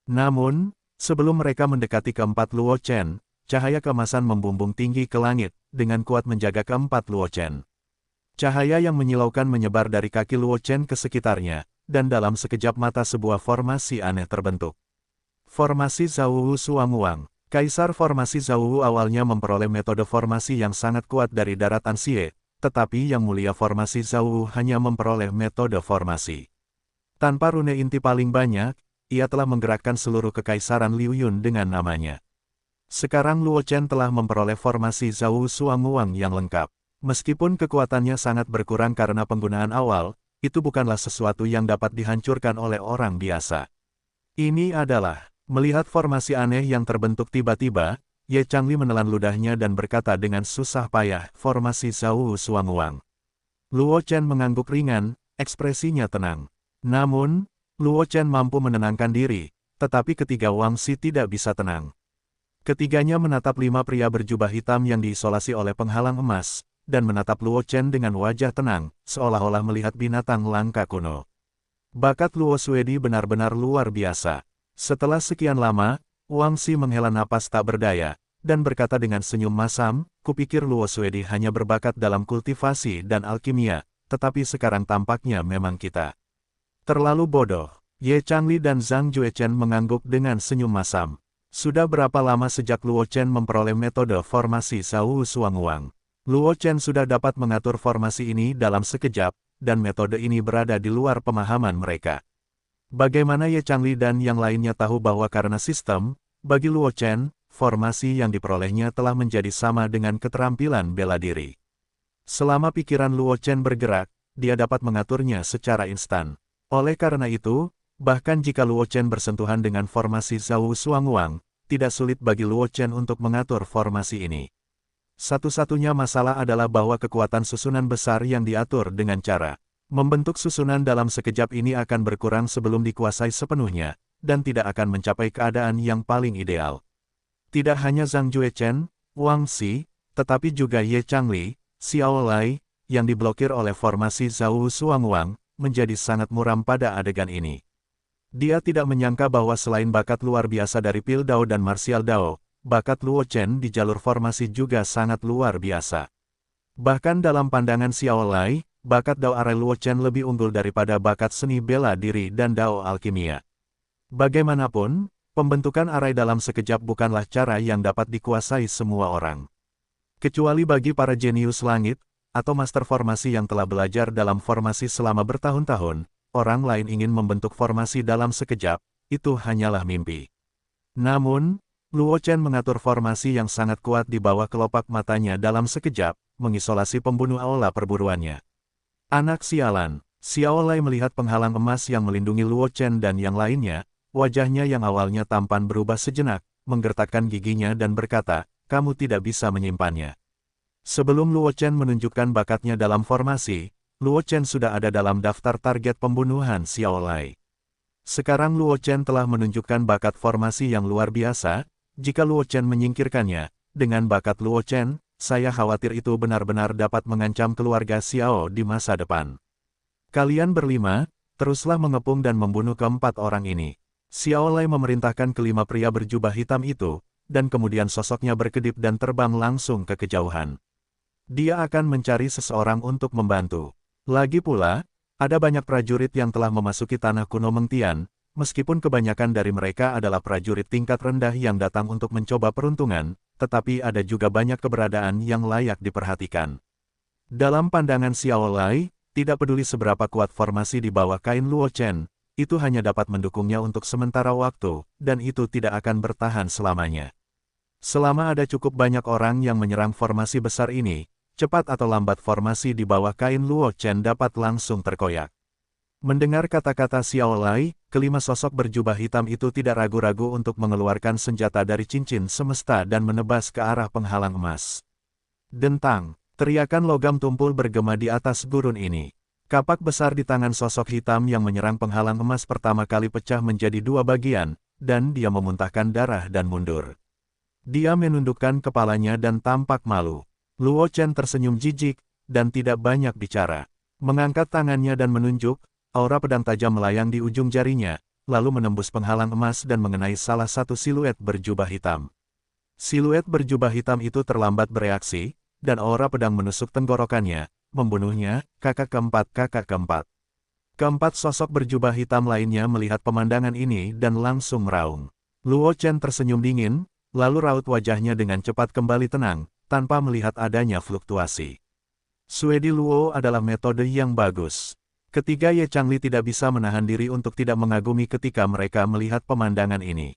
Speaker 1: Namun, sebelum mereka mendekati keempat Luo Chen, cahaya keemasan membumbung tinggi ke langit, dengan kuat menjaga keempat Luo Chen. Cahaya yang menyilaukan menyebar dari kaki Luo Chen ke sekitarnya, dan dalam sekejap mata sebuah formasi aneh terbentuk. Formasi Zhou Suanguang. Kaisar formasi Zhou awalnya memperoleh metode formasi yang sangat kuat dari daratan Xie, tetapi Yang Mulia formasi Zhou hanya memperoleh metode formasi. Tanpa rune inti paling banyak, ia telah menggerakkan seluruh kekaisaran Liu Yun dengan namanya. Sekarang Luo Chen telah memperoleh formasi Zhou Suanguang yang lengkap. Meskipun kekuatannya sangat berkurang karena penggunaan awal, itu bukanlah sesuatu yang dapat dihancurkan oleh orang biasa. Ini adalah, melihat formasi aneh yang terbentuk tiba-tiba, Ye Changli menelan ludahnya dan berkata dengan susah payah, formasi Zhou Suanguang. Luo Chen mengangguk ringan, ekspresinya tenang. Namun, Luo Chen mampu menenangkan diri, tetapi ketiga Wang Xi tidak bisa tenang. Ketiganya menatap 5 pria berjubah hitam yang diisolasi oleh penghalang emas, dan menatap Luo Chen dengan wajah tenang, seolah-olah melihat binatang langka kuno. Bakat Luo Suedi benar-benar luar biasa. Setelah sekian lama, Wang Xi menghela napas tak berdaya, dan berkata dengan senyum masam, kupikir Luo Suedi hanya berbakat dalam kultivasi dan alkimia, tetapi sekarang tampaknya memang kita terlalu bodoh. Ye Changli dan Zhang Juechen mengangguk dengan senyum masam. Sudah berapa lama sejak Luo Chen memperoleh metode formasi Zhou Suanguang? Luo Chen sudah dapat mengatur formasi ini dalam sekejap, dan metode ini berada di luar pemahaman mereka. Bagaimana Ye Changli dan yang lainnya tahu bahwa karena sistem, bagi Luo Chen, formasi yang diperolehnya telah menjadi sama dengan keterampilan bela diri. Selama pikiran Luo Chen bergerak, dia dapat mengaturnya secara instan. Oleh karena itu, bahkan jika Luo Chen bersentuhan dengan formasi Zhou Suanguang, tidak sulit bagi Luo Chen untuk mengatur formasi ini. Satu-satunya masalah adalah bahwa kekuatan susunan besar yang diatur dengan cara membentuk susunan dalam sekejap ini akan berkurang sebelum dikuasai sepenuhnya, dan tidak akan mencapai keadaan yang paling ideal. Tidak hanya Zhang Juechen, Wang Xi, tetapi juga Ye Changli, Xiao Lai, yang diblokir oleh formasi Zhou Suanguang, menjadi sangat muram pada adegan ini. Dia tidak menyangka bahwa selain bakat luar biasa dari Pil Dao dan Martial Dao, bakat Luo Chen di jalur formasi juga sangat luar biasa. Bahkan dalam pandangan Xiao Lai, bakat Dao Arai Luo Chen lebih unggul daripada bakat seni bela diri dan Dao alkimia. Bagaimanapun, pembentukan arai dalam sekejap bukanlah cara yang dapat dikuasai semua orang. Kecuali bagi para jenius langit, atau master formasi yang telah belajar dalam formasi selama bertahun-tahun, orang lain ingin membentuk formasi dalam sekejap, itu hanyalah mimpi. Namun, Luo Chen mengatur formasi yang sangat kuat di bawah kelopak matanya dalam sekejap, mengisolasi pembunuh aula perburuannya. Anak sialan, Xiao Lai melihat penghalang emas yang melindungi Luo Chen dan yang lainnya, wajahnya yang awalnya tampan berubah sejenak, menggertakkan giginya dan berkata, kamu tidak bisa menyimpannya. Sebelum Luo Chen menunjukkan bakatnya dalam formasi, Luo Chen sudah ada dalam daftar target pembunuhan Xiao Lai. Sekarang Luo Chen telah menunjukkan bakat formasi yang luar biasa, jika Luo Chen menyingkirkannya, dengan bakat Luo Chen, saya khawatir itu benar-benar dapat mengancam keluarga Xiao di masa depan. Kalian berlima, teruslah mengepung dan membunuh keempat orang ini. Xiao Lai memerintahkan kelima pria berjubah hitam itu, dan kemudian sosoknya berkedip dan terbang langsung ke kejauhan. Dia akan mencari seseorang untuk membantu. Lagi pula, ada banyak prajurit yang telah memasuki tanah kuno Mengtian, meskipun kebanyakan dari mereka adalah prajurit tingkat rendah yang datang untuk mencoba peruntungan, tetapi ada juga banyak keberadaan yang layak diperhatikan. Dalam pandangan Xiao Lai, tidak peduli seberapa kuat formasi di bawah kain Luo Chen, itu hanya dapat mendukungnya untuk sementara waktu, dan itu tidak akan bertahan selamanya. Selama ada cukup banyak orang yang menyerang formasi besar ini, cepat atau lambat formasi di bawah kain Luo Chen dapat langsung terkoyak. Mendengar kata-kata Xiao Lai, kelima sosok berjubah hitam itu tidak ragu-ragu untuk mengeluarkan senjata dari cincin semesta dan menebas ke arah penghalang emas. Dentang, teriakan logam tumpul bergema di atas gurun ini. Kapak besar di tangan sosok hitam yang menyerang penghalang emas pertama kali pecah menjadi dua bagian, dan dia memuntahkan darah dan mundur. Dia menundukkan kepalanya dan tampak malu. Luo Chen tersenyum jijik, dan tidak banyak bicara. Mengangkat tangannya dan menunjuk, aura pedang tajam melayang di ujung jarinya, lalu menembus penghalang emas dan mengenai salah satu siluet berjubah hitam. Siluet berjubah hitam itu terlambat bereaksi, dan aura pedang menusuk tenggorokannya, membunuhnya. Kakak keempat. Keempat sosok berjubah hitam lainnya melihat pemandangan ini dan langsung meraung. Luo Chen tersenyum dingin, lalu raut wajahnya dengan cepat kembali tenang, tanpa melihat adanya fluktuasi. Suedi Luo adalah metode yang bagus. Ketiga Ye Changli tidak bisa menahan diri untuk tidak mengagumi ketika mereka melihat pemandangan ini.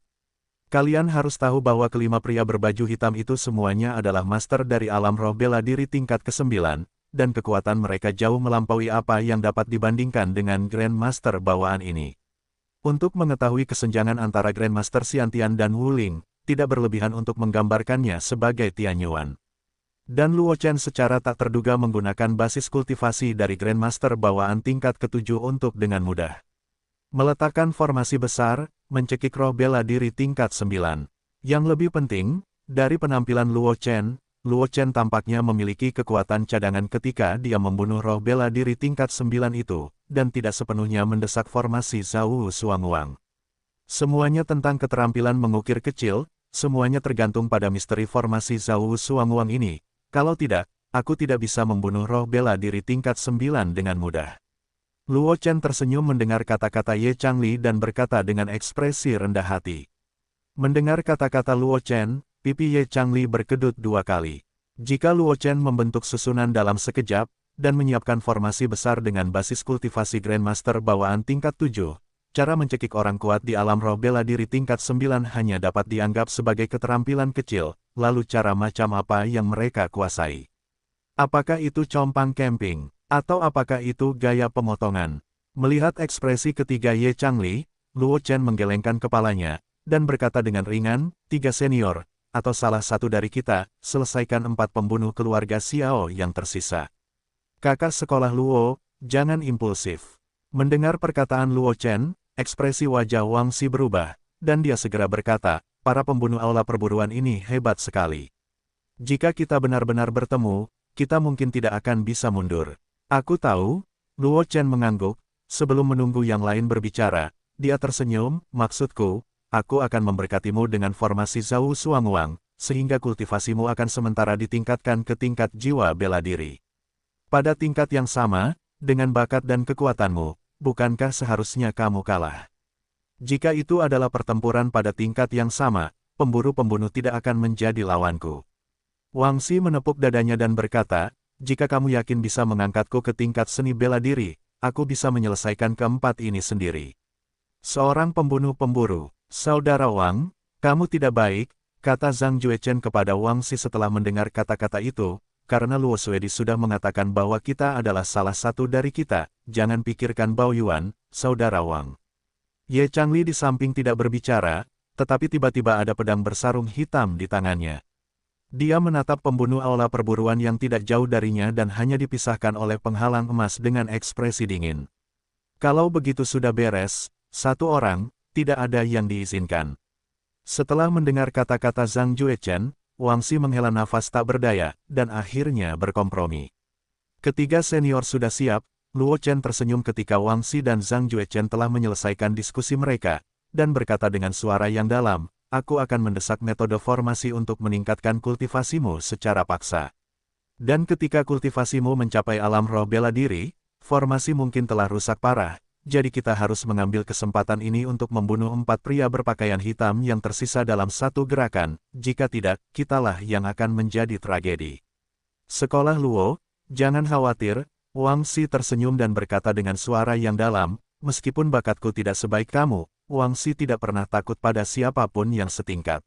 Speaker 1: Kalian harus tahu bahwa kelima pria berbaju hitam itu semuanya adalah master dari alam roh bela diri tingkat ke-9, dan kekuatan mereka jauh melampaui apa yang dapat dibandingkan dengan Grandmaster bawaan ini. Untuk mengetahui kesenjangan antara Grandmaster Xiantian dan Wu Ling, tidak berlebihan untuk menggambarkannya sebagai Tianyuan. Dan Luo Chen secara tak terduga menggunakan basis kultivasi dari Grandmaster bawaan tingkat ke-7 untuk dengan mudah meletakkan formasi besar, mencekik roh bela diri tingkat 9. Yang lebih penting, dari penampilan Luo Chen tampaknya memiliki kekuatan cadangan ketika dia membunuh roh bela diri tingkat 9 itu, dan tidak sepenuhnya mendesak formasi Zhao Xuanguang. Semuanya tentang keterampilan mengukir kecil, semuanya tergantung pada misteri formasi Zhao Xuanguang ini. Kalau tidak, aku tidak bisa membunuh roh bela diri tingkat 9 dengan mudah. Luo Chen tersenyum mendengar kata-kata Ye Changli dan berkata dengan ekspresi rendah hati. Mendengar kata-kata Luo Chen, pipi Ye Changli berkedut 2 kali. Jika Luo Chen membentuk susunan dalam sekejap, dan menyiapkan formasi besar dengan basis kultivasi Grandmaster bawaan tingkat 7, cara mencekik orang kuat di alam roh bela diri tingkat 9 hanya dapat dianggap sebagai keterampilan kecil, lalu cara macam apa yang mereka kuasai? Apakah itu compang camping? Atau apakah itu gaya pemotongan? Melihat ekspresi ketiga Ye Changli, Luo Chen menggelengkan kepalanya, dan berkata dengan ringan, 3 senior, atau salah satu dari kita, selesaikan 4 pembunuh keluarga Xiao yang tersisa. Kakak sekolah Luo, jangan impulsif. Mendengar perkataan Luo Chen, ekspresi wajah Wang Xi berubah, dan dia segera berkata, para pembunuh aula perburuan ini hebat sekali. Jika kita benar-benar bertemu, kita mungkin tidak akan bisa mundur. Aku tahu, Luo Chen mengangguk, sebelum menunggu yang lain berbicara, dia tersenyum, maksudku, aku akan memberkatimu dengan formasi Zhao Xuanguang, sehingga kultivasimu akan sementara ditingkatkan ke tingkat jiwa bela diri. Pada tingkat yang sama, dengan bakat dan kekuatanmu, bukankah seharusnya kamu kalah? Jika itu adalah pertempuran pada tingkat yang sama, pemburu-pembunuh tidak akan menjadi lawanku. Wang Xi menepuk dadanya dan berkata, jika kamu yakin bisa mengangkatku ke tingkat seni bela diri, aku bisa menyelesaikan keempat ini sendiri. Seorang pembunuh pemburu, saudara Wang, kamu tidak baik, kata Zhang Juechen kepada Wang Xi setelah mendengar kata-kata itu, karena Luo Suedi sudah mengatakan bahwa kita adalah salah satu dari kita, jangan pikirkan Bao Yuan, saudara Wang. Ye Changli di samping tidak berbicara, tetapi tiba-tiba ada pedang bersarung hitam di tangannya. Dia menatap pembunuh aula perburuan yang tidak jauh darinya dan hanya dipisahkan oleh penghalang emas dengan ekspresi dingin. Kalau begitu sudah beres, 1 orang, tidak ada yang diizinkan. Setelah mendengar kata-kata Zhang Juechen, Wang Xi menghela nafas tak berdaya, dan akhirnya berkompromi. Ketiga senior sudah siap, Luo Chen tersenyum ketika Wang Xi dan Zhang Juechen telah menyelesaikan diskusi mereka, dan berkata dengan suara yang dalam, aku akan mendesak metode formasi untuk meningkatkan kultivasimu secara paksa. Dan ketika kultivasimu mencapai alam roh bela diri, formasi mungkin telah rusak parah, jadi kita harus mengambil kesempatan ini untuk membunuh 4 pria berpakaian hitam yang tersisa dalam satu gerakan, jika tidak, kitalah yang akan menjadi tragedi. Sekolah Luo, jangan khawatir, Wang Xi tersenyum dan berkata dengan suara yang dalam, meskipun bakatku tidak sebaik kamu, Wang Xi tidak pernah takut pada siapapun yang setingkat.